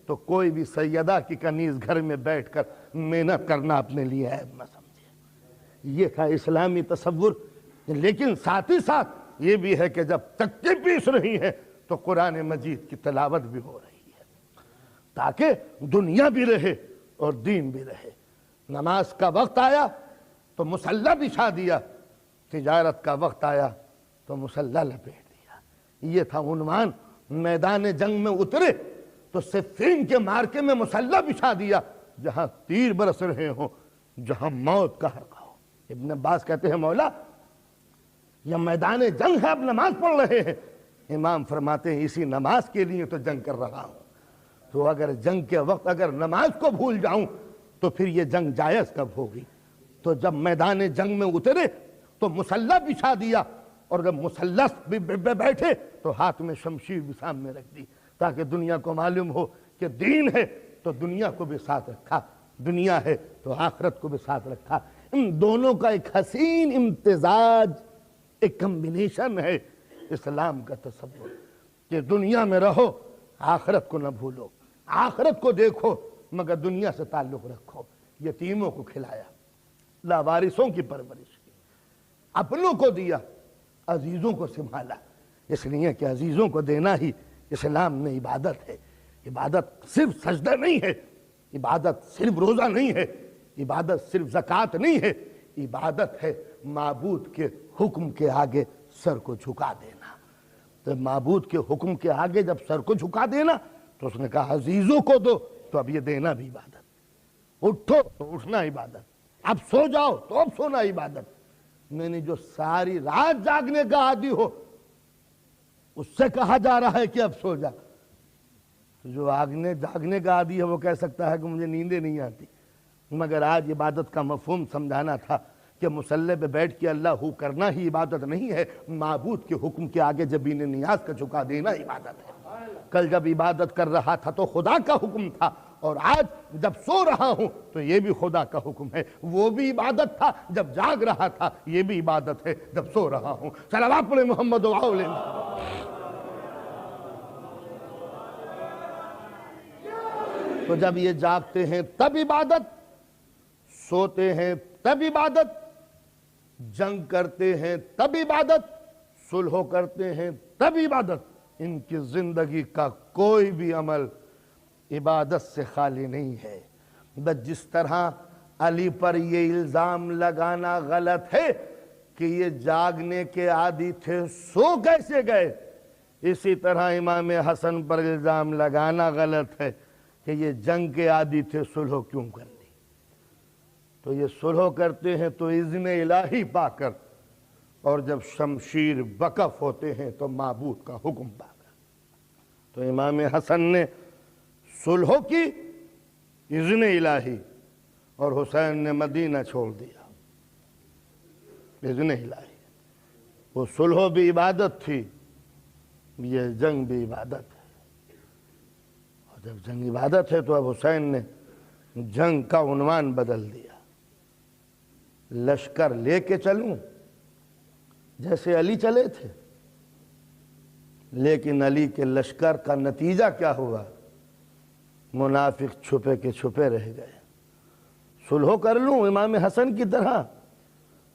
تو کوئی بھی سیدہ کی کنیز گھر میں بیٹھ کر محنت کرنا اپنے لیے عیب نہ سمجھے۔ یہ تھا اسلامی تصور۔ لیکن ساتھ ہی ساتھ یہ بھی ہے کہ جب چکی پیس رہی ہے تو قرآن مجید کی تلاوت بھی ہو رہی ہے تاکہ دنیا بھی رہے اور دین بھی رہے۔ نماز کا وقت آیا تو مصلی بچھا دیا، تجارت کا وقت آیا تو مسلح لپیٹ دیا۔ یہ تھا عنوان۔ میدان جنگ میں اترے تو صفین کے مارکے میں مسلح بچھا دیا، جہاں تیر برس رہے ہوں، جہاں موت کا حرکہ ہو۔ ابن عباس کہتے ہیں مولا یہ میدان جنگ ہے، اب نماز پڑھ رہے ہیں۔ امام فرماتے ہیں اسی نماز کے لیے تو جنگ کر رہا ہوں، تو اگر جنگ کے وقت اگر نماز کو بھول جاؤں تو پھر یہ جنگ جائز کب ہوگی؟ تو جب میدان جنگ میں اترے تو مسلح بچھا دیا، اور جب مسلح بیٹھے تو ہاتھ میں شمشیر بھی سامنے رکھ دی، تاکہ دنیا کو معلوم ہو کہ دین ہے تو دنیا کو بھی ساتھ رکھا، دنیا ہے تو آخرت کو بھی ساتھ رکھا۔ ان دونوں کا ایک حسین امتزاج، ایک کمبینیشن ہے اسلام کا تصور، کہ دنیا میں رہو آخرت کو نہ بھولو، آخرت کو دیکھو مگر دنیا سے تعلق رکھو۔ یتیموں کو کھلایا، لاوارثوں کی پرورش کی، اپنوں کو دیا، عزیزوں کو سنبھالا، اس لیے کہ عزیزوں کو دینا ہی اسلام میں عبادت ہے۔ عبادت صرف سجدہ نہیں ہے، عبادت صرف روزہ نہیں ہے، عبادت صرف زکوٰۃ نہیں ہے، عبادت ہے معبود کے حکم کے آگے سر کو جھکا دینا۔ تو معبود کے حکم کے آگے جب سر کو جھکا دینا تو اس نے کہا عزیزوں کو دو، تو اب یہ دینا بھی عبادت، اٹھو تو اٹھنا عبادت، اب سو جاؤ تو اب سونا عبادت۔ میں نے جو ساری رات جاگنے کا عادی ہو اس سے کہا جا رہا ہے کہ اب سو جا۔ جو جاگنے کا عادی ہے وہ کہہ سکتا ہے کہ مجھے نیندیں نہیں آتی، مگر آج عبادت کا مفہوم سمجھانا تھا کہ مصلی پہ بیٹھ کے اللہ ہو کرنا ہی عبادت نہیں ہے، معبود کے حکم کے آگے جبین نیاز کا جھکا دینا عبادت ہے۔ کل جب عبادت کر رہا تھا تو خدا کا حکم تھا، اور آج جب سو رہا ہوں تو یہ بھی خدا کا حکم ہے۔ وہ بھی عبادت تھا جب جاگ رہا تھا، یہ بھی عبادت ہے جب سو رہا ہوں۔ صلوات پڑھیں محمد و علیہ۔ تو جب یہ جاگتے ہیں تب عبادت، سوتے ہیں تب عبادت، جنگ کرتے ہیں تب عبادت، صلح کرتے ہیں تب عبادت۔ ان کی زندگی کا کوئی بھی عمل عبادت سے خالی نہیں ہے۔ بس جس طرح علی پر یہ الزام لگانا غلط ہے کہ یہ جاگنے کے عادی تھے، سو کیسے گئے، اسی طرح امام حسن پر الزام لگانا غلط ہے کہ یہ جنگ کے عادی تھے، صلح کیوں کر لی۔ تو یہ صلح کرتے ہیں تو اذن الہی پا کر، اور جب شمشیر وقف ہوتے ہیں تو معبود کا حکم پا کر۔ تو امام حسن نے صلح کی اذن الہی، اور حسین نے مدینہ چھوڑ دیا اذن الہی۔ وہ صلح بھی عبادت تھی، یہ جنگ بھی عبادت ہے۔ اور جب جنگ عبادت ہے تو اب حسین نے جنگ کا عنوان بدل دیا۔ لشکر لے کے چلوں جیسے علی چلے تھے، لیکن علی کے لشکر کا نتیجہ کیا ہوا؟ منافق چھپے کے چھپے رہ گئے۔ صلح کر لوں امام حسن کی طرح،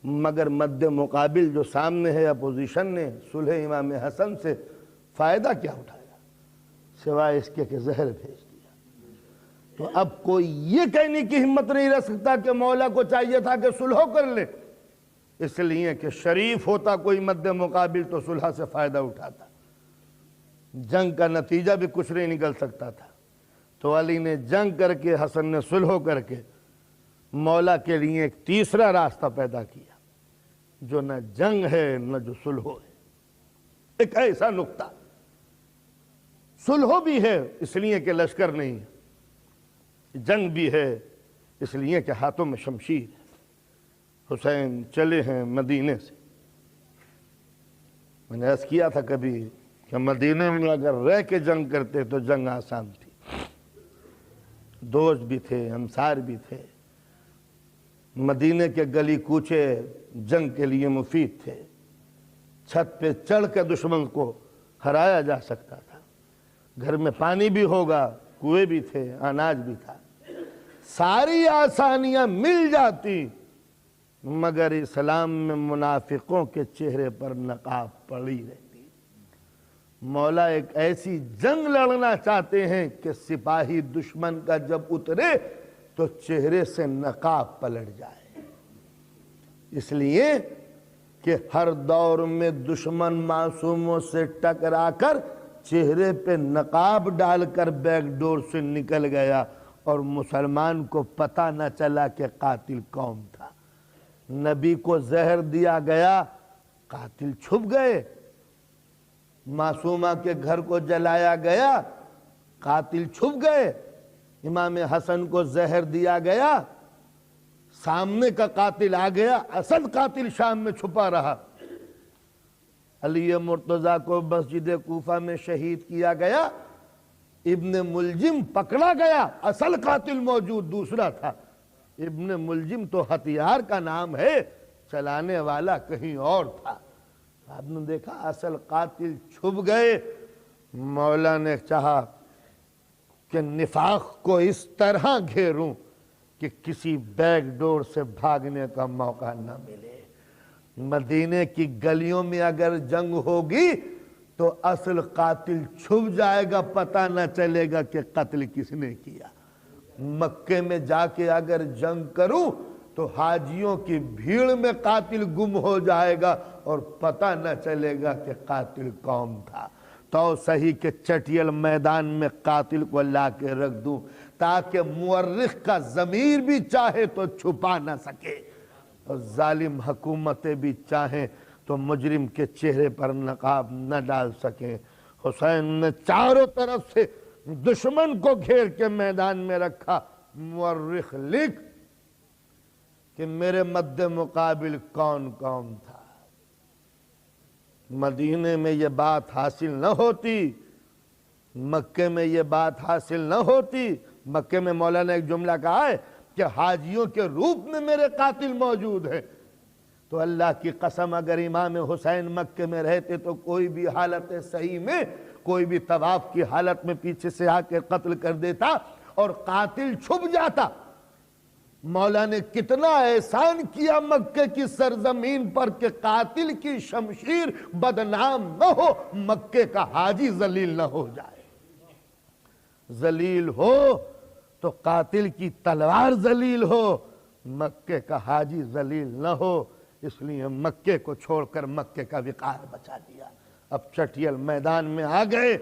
مگر مد مقابل جو سامنے ہے اپوزیشن نے صلح امام حسن سے فائدہ کیا اٹھایا سوائے اس کے کہ زہر بھیج دیا۔ تو اب کوئی یہ کہنے کی ہمت نہیں رکھ سکتا کہ مولا کو چاہیے تھا کہ صلح کر لے، اس لیے کہ شریف ہوتا کوئی مد مقابل تو صلح سے فائدہ اٹھاتا، جنگ کا نتیجہ بھی کچھ نہیں نکل سکتا تھا۔ تو علی نے جنگ کر کے، حسن نے صلح کر کے مولا کے لیے ایک تیسرا راستہ پیدا کیا، جو نہ جنگ ہے نہ جو صلح ہے۔ ایک ایسا نقطہ، صلح بھی ہے اس لیے کہ لشکر نہیں ہے، جنگ بھی ہے اس لیے کہ ہاتھوں میں شمشیر ہے۔ حسین چلے ہیں مدینے سے۔ میں نے عرض کیا تھا کبھی کہ مدینے میں اگر رہ کے جنگ کرتے تو جنگ آسان تھی، دوست بھی تھے، انصار بھی تھے، مدینے کے گلی کوچے جنگ کے لیے مفید تھے، چھت پہ چڑھ کے دشمن کو ہرایا جا سکتا تھا، گھر میں پانی بھی ہوگا، کنویں بھی تھے، اناج بھی تھا، ساری آسانیاں مل جاتی، مگر اسلام میں منافقوں کے چہرے پر نقاب پڑی رہتی۔ مولا ایک ایسی جنگ لڑنا چاہتے ہیں کہ سپاہی دشمن کا جب اترے تو چہرے سے نقاب پلٹ جائے، اس لیے کہ ہر دور میں دشمن معصوموں سے ٹکرا کر چہرے پہ نقاب ڈال کر بیک ڈور سے نکل گیا اور مسلمان کو پتہ نہ چلا کہ قاتل کون تھا۔ نبی کو زہر دیا گیا، قاتل چھپ گئے۔ معصومہ کے گھر کو جلایا گیا، قاتل چھپ گئے۔ امام حسن کو زہر دیا گیا، سامنے کا قاتل آ گیا، اصل قاتل شام میں چھپا رہا۔ علی مرتضیٰ کو مسجد کوفہ میں شہید کیا گیا، ابن ملجم پکڑا گیا، اصل قاتل موجود دوسرا تھا۔ ابن ملجم تو ہتھیار کا نام ہے، چلانے والا کہیں اور تھا۔ آپ نے دیکھا اصل قاتل چھپ گئے۔ مولا نے چاہا کہ نفاق کو اس طرح گھیروں کہ کسی بیک ڈور سے بھاگنے کا موقع نہ ملے۔ مدینے کی گلیوں میں اگر جنگ ہوگی تو اصل قاتل چھپ جائے گا، پتہ نہ چلے گا کہ قتل کس نے کیا۔ مکے میں جا کے اگر جنگ کروں تو حاجیوں کی بھیڑ میں قاتل گم ہو جائے گا اور پتہ نہ چلے گا کہ قاتل کون تھا۔ تو صحیح کہ چٹیل میدان میں قاتل کو لا کے رکھ دوں تاکہ مورخ کا ضمیر بھی چاہے تو چھپا نہ سکے، اور ظالم حکومتیں بھی چاہیں تو مجرم کے چہرے پر نقاب نہ ڈال سکیں۔ حسین نے چاروں طرف سے دشمن کو گھیر کے میدان میں رکھا۔ مورخ لکھ کہ میرے مد مقابل کون کون تھا۔ مدینے میں یہ بات حاصل نہ ہوتی، مکے میں یہ بات حاصل نہ ہوتی۔ مکے میں مولانا ایک جملہ کہا ہے کہ حاجیوں کے روپ میں میرے قاتل موجود ہیں، تو اللہ کی قسم اگر امام حسین مکے میں رہتے تو کوئی بھی حالت صحیح میں، کوئی بھی طواف کی حالت میں پیچھے سے آ کے قتل کر دیتا اور قاتل چھپ جاتا۔ مولا نے کتنا احسان کیا مکے کی سرزمین پر کہ قاتل کی شمشیر بدنام نہ ہو، مکے کا حاجی ذلیل نہ ہو جائے۔ ذلیل ہو تو قاتل کی تلوار ذلیل ہو، مکے کا حاجی ذلیل نہ ہو۔ اس لیے مکے کو چھوڑ کر مکے کا وقار بچا دیا۔ اب چٹیل میدان میں آ گئے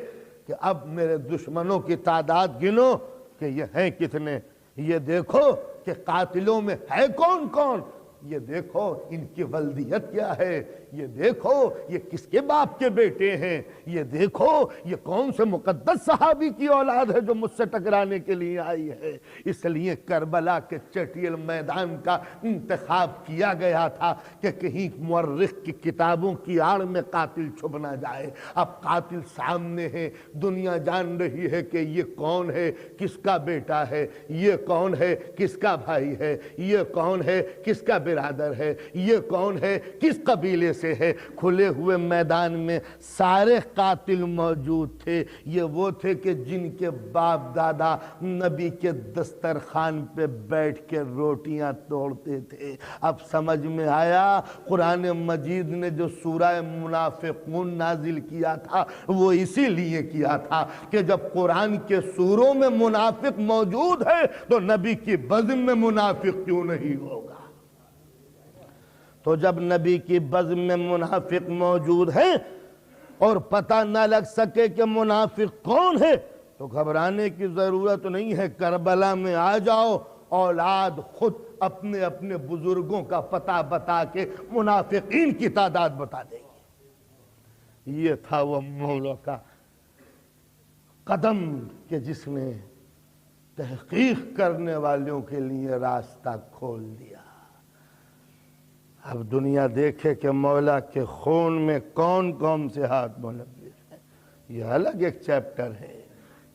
کہ اب میرے دشمنوں کی تعداد گنو کہ یہ ہیں کتنے، یہ دیکھو کہ قاتلوں میں ہے کون کون، یہ دیکھو ان کی ولدیت کیا ہے، یہ دیکھو یہ کس کے باپ کے بیٹے ہیں، یہ دیکھو یہ کون سے مقدس صحابی کی اولاد ہے جو مجھ سے ٹکرانے کے لیے آئی ہے۔ اس لیے کربلا کے چٹیل میدان کا انتخاب کیا گیا تھا کہ کہیں مورخ کی کتابوں کی آڑ میں قاتل چھپ نہ جائے۔ اب قاتل سامنے ہے، دنیا جان رہی ہے کہ یہ کون ہے، کس کا بیٹا ہے، یہ کون ہے، کس کا بھائی ہے، یہ کون ہے، کس کا برادر ہے، یہ کون ہے، کس قبیلے سے ہے۔ کھلے ہوئے میدان میں سارے قاتل موجود تھے۔ یہ وہ تھے کہ جن کے باپ دادا نبی کے دسترخوان پہ بیٹھ کے روٹیاں توڑتے تھے۔ اب سمجھ میں آیا قرآن مجید نے جو سورہ منافقون نازل کیا تھا وہ اسی لیے کیا تھا کہ جب قرآن کے سوروں میں منافق موجود ہے تو نبی کی بزم میں منافق کیوں نہیں ہوگا۔ تو جب نبی کی بزم میں منافق موجود ہیں اور پتہ نہ لگ سکے کہ منافق کون ہے تو گھبرانے کی ضرورت نہیں ہے۔ کربلا میں آ جاؤ، اولاد خود اپنے اپنے بزرگوں کا پتہ بتا کے منافقین کی تعداد بتا دیں گے۔ یہ تھا وہ مولا کا قدم کہ جس نے تحقیق کرنے والوں کے لیے راستہ کھول دیا۔ اب دنیا دیکھے کہ مولا کے خون میں کون کون سے ہاتھ ملوث ہیں۔ یہ الگ ایک چیپٹر ہے،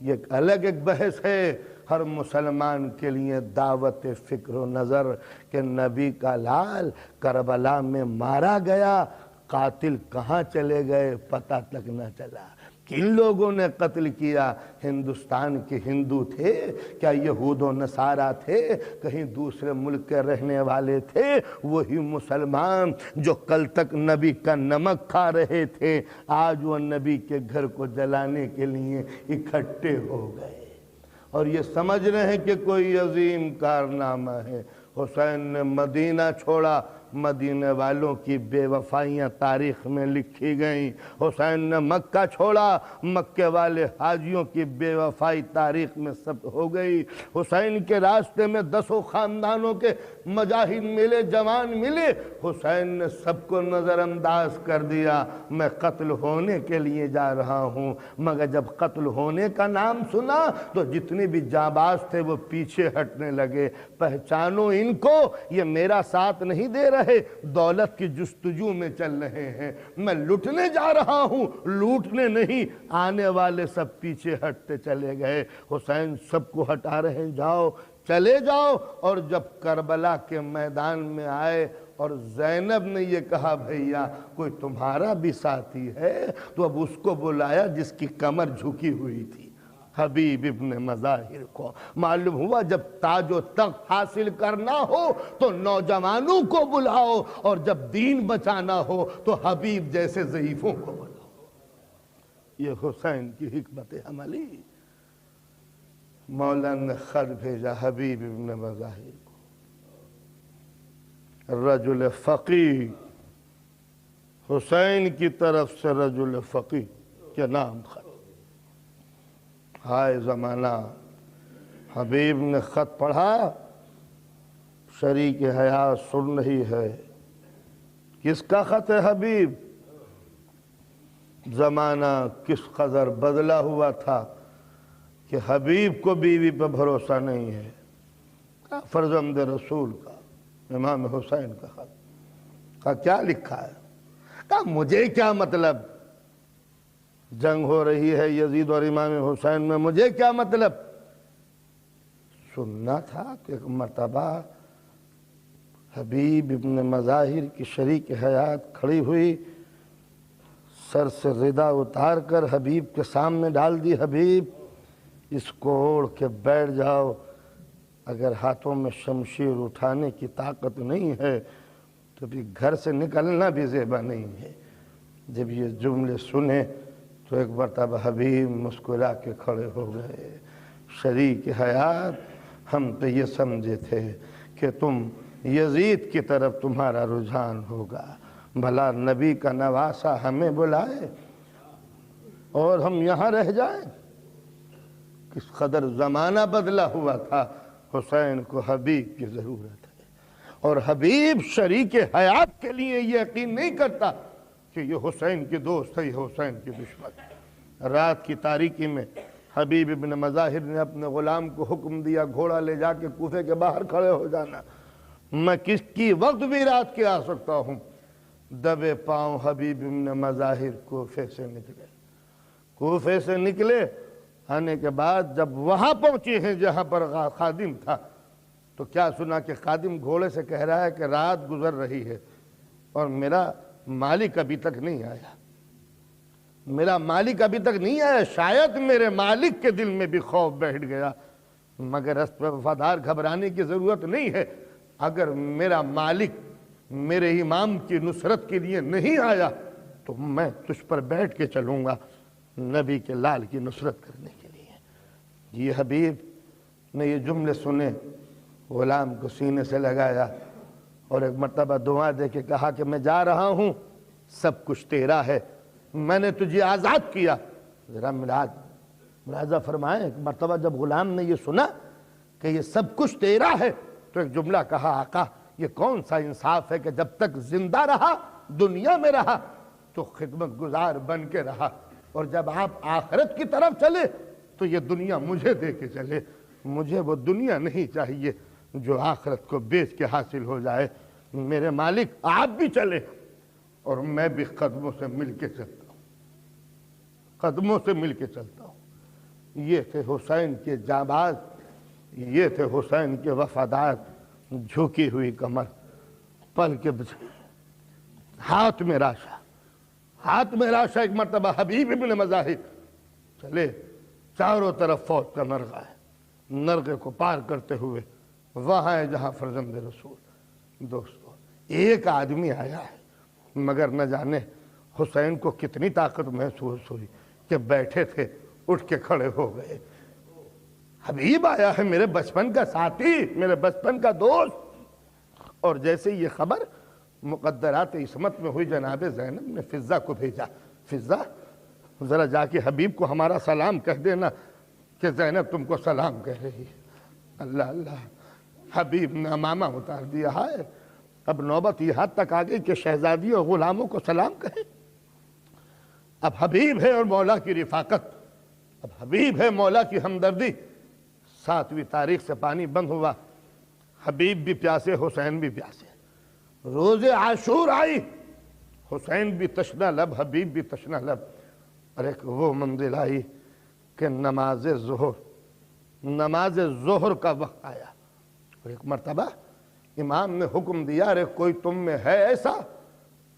یہ الگ ایک بحث ہے۔ ہر مسلمان کے لیے دعوت فکر و نظر کہ نبی کا لال کربلا میں مارا گیا، قاتل کہاں چلے گئے پتہ تک نہ چلا۔ کن لوگوں نے قتل کیا؟ ہندوستان کے ہندو تھے کیا؟ یہود و نصارہ تھے؟ کہیں دوسرے ملک کے رہنے والے تھے؟ وہی مسلمان جو کل تک نبی کا نمک کھا رہے تھے آج وہ نبی کے گھر کو جلانے کے لیے اکٹھے ہو گئے اور یہ سمجھ رہے ہیں کہ کوئی عظیم کارنامہ ہے۔ حسین نے مدینہ چھوڑا، مدینے والوں کی بے وفائیاں تاریخ میں لکھی گئیں۔ حسین نے مکہ چھوڑا، مکے والے حاجیوں کی بے وفائی تاریخ میں ثبت ہو گئی۔ حسین کے راستے میں 10 خاندانوں کے مجاہد ملے، جوان ملے، حسین نے سب کو نظر انداز کر دیا۔ میں قتل ہونے کے لیے جا رہا ہوں، مگر جب قتل ہونے کا نام سنا تو جتنے بھی جانباز تھے وہ پیچھے ہٹنے لگے۔ پہچانو ان کو، یہ میرا ساتھ نہیں دے رہے، دولت کی جستجو میں چل رہے ہیں۔ میں لٹنے جا رہا ہوں، لوٹنے نہیں۔ آنے والے سب پیچھے ہٹتے چلے گئے۔ حسین سب کو ہٹا رہے ہیں، جاؤ چلے جاؤ۔ اور جب کربلا کے میدان میں آئے اور زینب نے یہ کہا بھیا کوئی تمہارا بھی ساتھی ہے، تو اب اس کو بلایا جس کی کمر جھکی ہوئی تھی، حبیب ابن مظاہر کو۔ معلوم ہوا جب تاج و تخت حاصل کرنا ہو تو نوجوانوں کو بلاؤ، اور جب دین بچانا ہو تو حبیب جیسے ضعیفوں کو بلاؤ۔ یہ حسین کی حکمت عملی۔ مولانا نے خط بھیجا حبیب ابن مظاہر کو، رجل فقیہ، حسین کی طرف سے رجل فقیہ کے نام خط۔ ہائے زمانہ، حبیب نے خط پڑھا، شریک حیات سن رہی ہے۔ کس کا خط ہے حبیب؟ زمانہ کس قدر بدلا ہوا تھا کہ حبیب کو بیوی پہ بھروسہ نہیں ہے۔ فرزند رسول کا، امام حسین کا خط۔ کہا کیا لکھا ہے؟ کہا مجھے کیا مطلب، جنگ ہو رہی ہے یزید اور امام حسین میں، مجھے کیا مطلب۔ سننا تھا کہ ایک مرتبہ حبیب ابن مظاہر کی شریک حیات کھڑی ہوئی، سر سے ردا اتار کر حبیب کے سامنے ڈال دی، حبیب اس کو اوڑھ کے بیٹھ جاؤ، اگر ہاتھوں میں شمشیر اٹھانے کی طاقت نہیں ہے تو بھی گھر سے نکلنا بھی زیبا نہیں ہے۔ جب یہ جملے سنے تو ایک مرتبہ حبیب مسکرا کے کھڑے ہو گئے۔ شریک حیات، ہم تو یہ سمجھے تھے کہ تم یزید کی طرف تمہارا رجحان ہوگا، بھلا نبی کا نواسہ ہمیں بلائے اور ہم یہاں رہ جائیں۔ کس قدر زمانہ بدلا ہوا تھا، حسین کو حبیب کی ضرورت ہے۔ اور حبیب شریک حیات کے لیے یہ یقین نہیں کرتا کہ یہ حسین کی دوست ہے، یہ حسین کی دشمن۔ رات کی تاریکی میں حبیب ابن مظاہر نے اپنے غلام کو حکم دیا گھوڑا لے جا کے کوفے کے باہر کھڑے ہو جانا، میں کس کی وقت بھی رات کے آ سکتا ہوں۔ دبے پاؤں حبیب ابن مظاہر کوفے سے نکلے۔ کوفے سے نکلے، آنے کے بعد جب وہاں پہنچے ہیں جہاں پر خادم تھا تو کیا سنا کہ خادم گھوڑے سے کہہ رہا ہے کہ رات گزر رہی ہے اور میرا مالک ابھی تک نہیں آیا، میرا مالک ابھی تک نہیں آیا۔ شاید میرے مالک کے دل میں بھی خوف بیٹھ گیا، مگر اس پہ وفادار گھبرانے کی ضرورت نہیں ہے۔ اگر میرا مالک میرے امام کی نصرت کے لیے نہیں آیا تو میں تجھ پر بیٹھ کے چلوں گا نبی کے لال کی نصرت کرنے کے لیے۔ یہ حبیب نے یہ جملے سنے، غلام کو سینے سے لگایا اور ایک مرتبہ دعا دے کے کہا کہ میں جا رہا ہوں، سب کچھ تیرا ہے، میں نے تجھے آزاد کیا۔ ذرا ملاحظہ فرمائیں، ایک مرتبہ جب غلام نے یہ سنا کہ یہ سب کچھ تیرا ہے تو ایک جملہ کہا، آقا یہ کون سا انصاف ہے کہ جب تک زندہ رہا، دنیا میں رہا تو خدمت گزار بن کے رہا، اور جب آپ آخرت کی طرف چلے تو یہ دنیا مجھے دے کے چلے۔ مجھے وہ دنیا نہیں چاہیے جو آخرت کو بیچ کے حاصل ہو جائے۔ میرے مالک آپ بھی چلے اور میں بھی قدموں سے مل کے چلتا ہوں، قدموں سے مل کے چلتا ہوں۔ یہ تھے حسین کے جانباز، یہ تھے حسین کے وفادار، جھکی ہوئی کمر، پل کے ہاتھ میں راشا، ہاتھ میں راشا۔ ایک مرتبہ حبیب ابن مظاہر چلے، چاروں طرف فوج کا نرغہ ہے، نرغے کو پار کرتے ہوئے وہاں ہے جہاں فرزند رسول۔ دوستو ایک آدمی آیا ہے، مگر نہ جانے حسین کو کتنی طاقت محسوس ہوئی کہ بیٹھے تھے اٹھ کے کھڑے ہو گئے۔ حبیب آیا ہے، میرے بچپن کا ساتھی، میرے بچپن کا دوست۔ اور جیسے یہ خبر مقدرات عصمت میں ہوئی جناب زینب نے فضہ کو بھیجا، فضہ ذرا جا کے حبیب کو ہمارا سلام کہہ دینا کہ زینب تم کو سلام کہہ رہی ہے۔ اللہ اللہ، حبیب نے امامہ اتار دیا ہے، اب نوبت یہ حد تک آ گئی کہ شہزادی اور غلاموں کو سلام کہیں۔ اب حبیب ہے اور مولا کی رفاقت، اب حبیب ہے مولا کی ہمدردی۔ 7ویں تاریخ سے پانی بند ہوا، حبیب بھی پیاسے، حسین بھی پیاسے۔ روز عاشور آئی، حسین بھی تشنہ لب، حبیب بھی تشنہ لب، اور ایک وہ منزل آئی کہ نماز ظہر کا وقت آیا، اور ایک مرتبہ امام نے حکم دیا، ارے کوئی تم میں ہے ایسا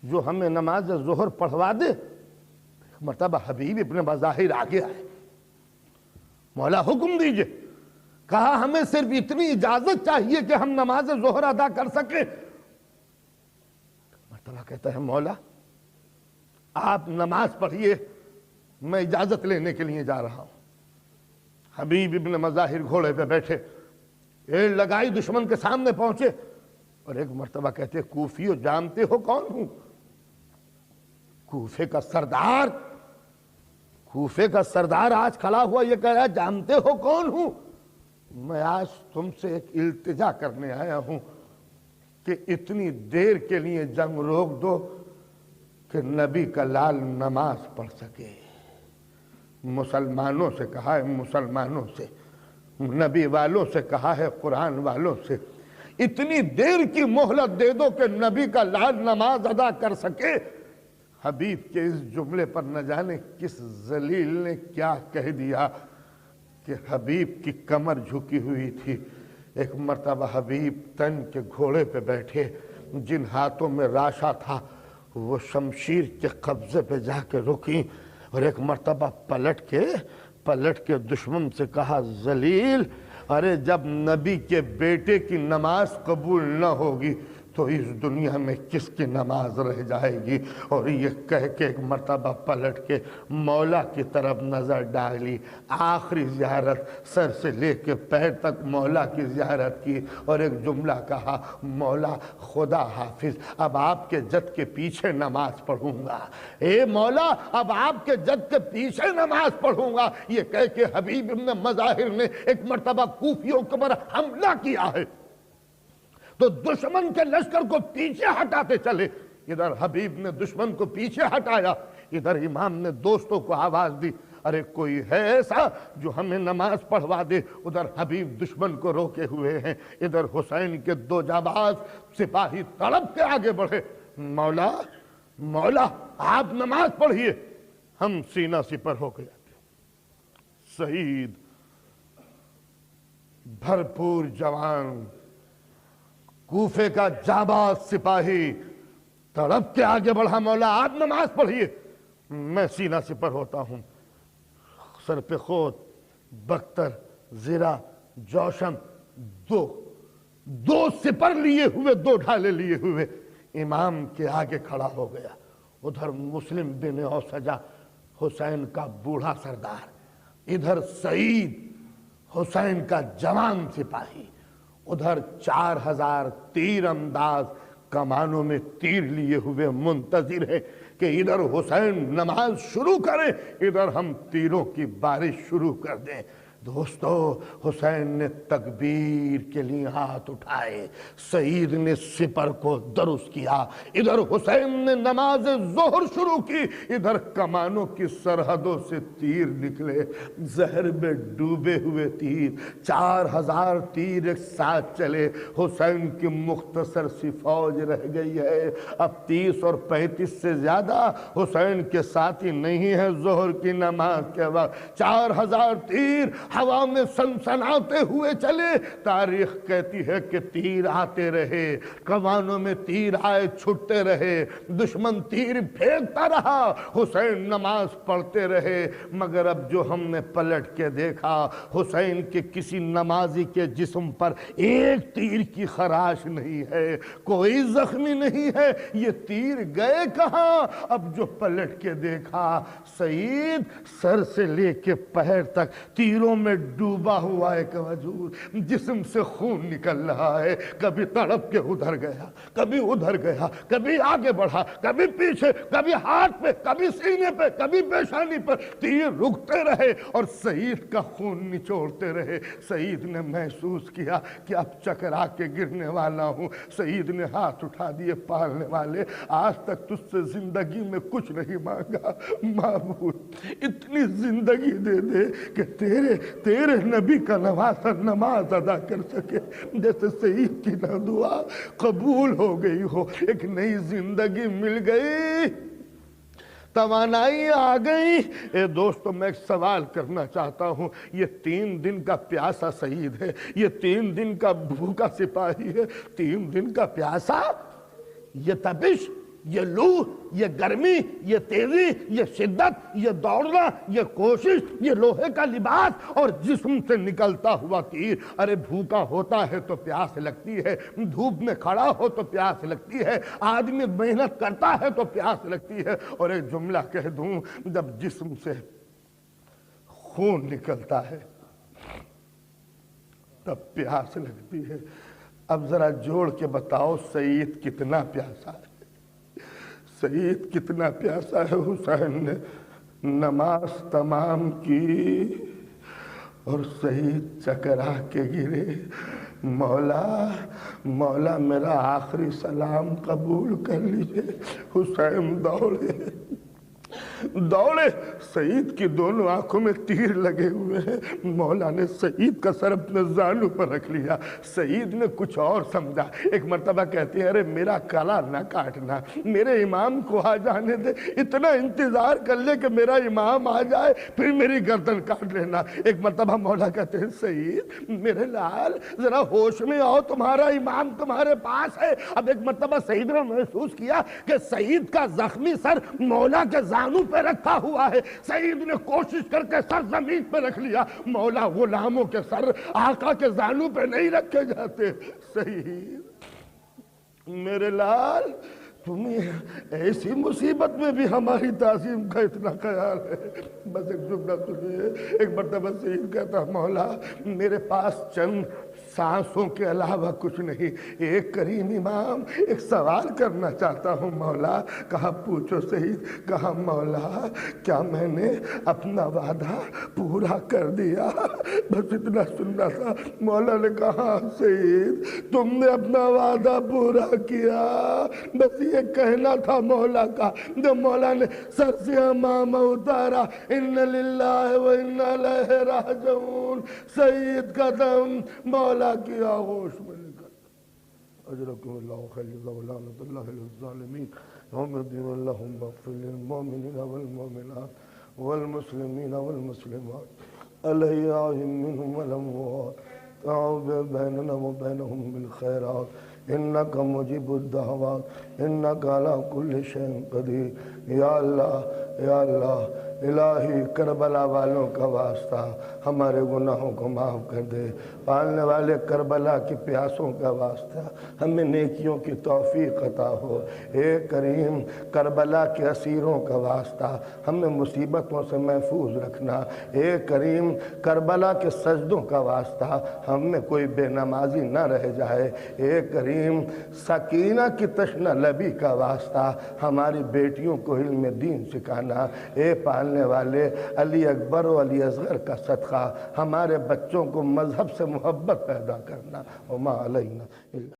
جو ہمیں نماز ظہر پڑھوا دے؟ ایک مرتبہ حبیب ابن بظاہر آگے آئے، مولا حکم دیجئے، کہا ہمیں صرف اتنی اجازت چاہیے کہ ہم نماز ظہر ادا کر سکیں۔ مرتبہ کہتا ہے مولا آپ نماز پڑھیے، میں اجازت لینے کے لیے جا رہا ہوں۔ حبیب ابن مظاہر گھوڑے پہ بیٹھے، ایڑ لگائی، دشمن کے سامنے پہنچے، اور ایک مرتبہ کہتے کوفیو جانتے ہو کون ہوں؟ کوفے کا سردار آج کھڑا ہوا، یہ کہہ رہا ہے جانتے ہو کون ہوں؟ میں آج تم سے ایک التجا کرنے آیا ہوں کہ اتنی دیر کے لیے جنگ روک دو کہ نبی کا لال نماز پڑھ سکے۔ مسلمانوں سے کہا ہے، مسلمانوں سے، نبی والوں سے کہا ہے، قرآن والوں سے، اتنی دیر کی مہلت دے دو کہ نبی کا لال نماز ادا کر سکے۔ حبیب کے اس جملے پر نہ جانے کس ذلیل نے کیا کہہ دیا کہ حبیب کی کمر جھکی ہوئی تھی۔ ایک مرتبہ حبیب تن کے گھوڑے پہ بیٹھے، جن ہاتھوں میں راشا تھا وہ شمشیر کے قبضے پہ جا کے رکی، اور ایک مرتبہ پلٹ کے دشمن سے کہا ذلیل، ارے جب نبی کے بیٹے کی نماز قبول نہ ہوگی تو اس دنیا میں کس کی نماز رہ جائے گی؟ اور یہ کہہ کے ایک مرتبہ پلٹ کے مولا کی طرف نظر ڈالی، آخری زیارت سر سے لے کے پیر تک مولا کی زیارت کی، اور ایک جملہ کہا، مولا خدا حافظ، اب آپ کے جد کے پیچھے نماز پڑھوں گا، اے مولا اب آپ کے جد کے پیچھے نماز پڑھوں گا۔ یہ کہہ کے حبیب ابن مظاہر نے ایک مرتبہ کوفیوں پر حملہ کیا ہے، تو دشمن کے لشکر کو پیچھے ہٹاتے چلے، ادھر حبیب نے دشمن کو پیچھے ہٹایا، ادھر امام نے دوستوں کو آواز دی، ارے کوئی ہے ایسا جو ہمیں نماز پڑھوا دے؟ ادھر حبیب دشمن کو روکے ہوئے ہیں، ادھر حسین کے 2 جانباز سپاہی تڑپ کے آگے بڑھے، مولا آپ نماز پڑھیے، ہم سینہ سپر ہو کے جاتے۔ شہید، بھرپور جوان، کوفے کا جانباز سپاہی تڑپ کے آگے بڑھا، مولا آپ نماز پڑھیے، میں سینہ سپر ہوتا ہوں۔ سر پہ خود، بختر، زرہ، جوشن، دو سپر لیے ہوئے، 2 ڈھالے لیے ہوئے امام کے آگے کھڑا ہو گیا۔ ادھر مسلم بن اوسجہ حسین کا بوڑھا سردار، ادھر سعید حسین کا جوان سپاہی، ادھر 4000 تیر انداز کمانوں میں تیر لیے ہوئے منتظر ہیں کہ ادھر حسین نماز شروع کریں، ادھر ہم تیروں کی بارش شروع کر دیں۔ دوستو، حسین نے تکبیر کے لیے ہاتھ اٹھائے، سعید نے سپر کو درست کیا، ادھر حسین نے نماز ظہر شروع کی، ادھر کمانوں کی سرحدوں سے تیر نکلے، زہر میں ڈوبے ہوئے تیر، 4000 تیر ایک ساتھ چلے۔ حسین کی مختصر سی فوج رہ گئی ہے، اب 30 اور 35 سے زیادہ حسین کے ساتھی نہیں ہے ظہر کی نماز کے وقت۔ 4000 تیر ہوا میں سنسناتے ہوئے چلے۔ تاریخ کہتی ہے کہ تیر آتے رہے، کمانوں میں تیر آئے چھٹتے رہے، دشمن تیر پھینکتا رہا، حسین نماز پڑھتے رہے، مگر اب جو ہم نے پلٹ کے دیکھا، حسین کے کسی نمازی کے جسم پر ایک تیر کی خراش نہیں ہے، کوئی زخمی نہیں ہے، یہ تیر گئے کہاں؟ اب جو پلٹ کے دیکھا، سعید سر سے لے کے پیر تک تیروں میں ڈوبا ہوا ایک وجود، جسم سے خون نکل رہا ہے، کبھی تڑپ کے ادھر گیا، کبھی ادھر گیا، کبھی آگے بڑھا، کبھی پیچھے، کبھی ہاتھ پہ، کبھی سینے پہ، کبھی پیشانی پر تیر رکتے رہے اور سعید کا خون نچوڑتے رہے۔ سعید نے محسوس کیا کہ اب چکرا کے گرنے والا ہوں۔ سعید نے ہاتھ اٹھا دیے، پالنے والے آج تک تجھ سے زندگی میں کچھ نہیں مانگا، معبود اتنی زندگی دے دے کہ تیرے نبی کا نواسا نماز ادا کر سکے، جیسے سعید کی نہ دعا قبول ہو گئی ہو، ایک نئی زندگی مل گئی، توانائی آ گئی۔ اے دوستو، میں ایک سوال کرنا چاہتا ہوں، یہ 3 دن کا پیاسا سعید ہے، یہ 3 دن کا بھوکا سپاہی ہے، 3 دن کا پیاسا، یہ تپش، یہ لو، یہ گرمی، یہ تیزی، یہ شدت، یہ دوڑنا، یہ کوشش، یہ لوہے کا لباس اور جسم سے نکلتا ہوا تیر۔ ارے بھوکا ہوتا ہے تو پیاس لگتی ہے، دھوپ میں کھڑا ہو تو پیاس لگتی ہے، آدمی محنت کرتا ہے تو پیاس لگتی ہے۔ اور ایک جملہ کہہ دوں، جب جسم سے خون نکلتا ہے تب پیاس لگتی ہے۔ اب ذرا جوڑ کے بتاؤ، سعید کتنا پیاسا ہے، سعید کتنا پیاسا ہے۔ حسین نے نماز تمام کی اور سعید چکرا کے گرے۔ مولا میرا آخری سلام قبول کر لیجئے۔ حسین دوڑے، سعید کی دونوں آنکھوں میں تیر لگے ہوئے ہیں۔ مولا نے سعید کا سر اپنے زانو پر رکھ لیا۔ سعید نے کچھ اور سمجھا، ایک مرتبہ کہتے ہیں، ارے میرا گلا نہ کاٹنا، میرے امام کو آ جانے دے، اتنا انتظار کر لے کہ میرا امام آ جائے پھر میری گردن کاٹ لینا۔ ایک مرتبہ مولا کہتے ہیں، سعید میرے لال ذرا ہوش میں آؤ، تمہارا امام تمہارے پاس ہے۔ اب ایک مرتبہ سعید نے محسوس کیا کہ سعید کا زخمی سر مولا کے زانو پہ رکھا ہوا ہے۔ سعید نے کوشش کر کے سر زمین پہ رکھ لیا۔ مولا، غلاموں کے سر آقا کے زانو پہ نہیں رکھے جاتے۔ سعید میرے لال، تمہیں ایسی مصیبت میں بھی ہماری تعظیم کا اتنا خیال ہے۔ بس ایک جملہ سنیے، ایک مرتبہ سعید کہتا، مولا میرے پاس چند سانسوں کے علاوہ کچھ نہیں، ایک کریم امام ایک سوال کرنا چاہتا ہوں۔ مولا کہا، پوچھو سعید۔ کہا، مولا کیا میں نے اپنا وعدہ پورا کر دیا؟ بس اتنا سننا تھا۔ مولا نے کہا، سعید تم نے اپنا وعدہ پورا کیا، بس یہ کہنا تھا مولا کا۔ جب مولا نے سر سے امامہ اتارا، ان للہ و انا الیہ راجعون، سعید کا دم مولا کی آغوش میں نکل۔ اجرکم اللہ خیر ولعنت اللہ للظالمین، یوم الدین اللہم اغفر للمؤمنین والمؤمنات والمسلمین والمسلمات الاحیاء منہم والاموات، تعاون بیننا وبینہم بالخیرات، انک مجیب الدعوات، انک علی کل شیء قدیر۔ یا اللہ، یا اللہ، الہی کربلا والوں کا واسطہ ہمارے گناہوں کو معاف کر دے۔ پالنے والے کربلا کی پیاسوں کا واسطہ ہمیں نیکیوں کی توفیق عطا ہو۔ اے کریم، کربلا کے اسیروں کا واسطہ ہمیں مصیبتوں سے محفوظ رکھنا۔ اے کریم، کربلا کے سجدوں کا واسطہ ہم میں کوئی بے نمازی نہ رہ جائے۔ اے کریم، سکینہ کی تشنہ لبی کا واسطہ ہماری بیٹیوں کو علم دین سکھانا۔ اے پالنے والے، علی اکبر و علی اصغر کا صدقہ ہمارے بچوں کو مذہب سے محبت پیدا کرنا۔ وما علینا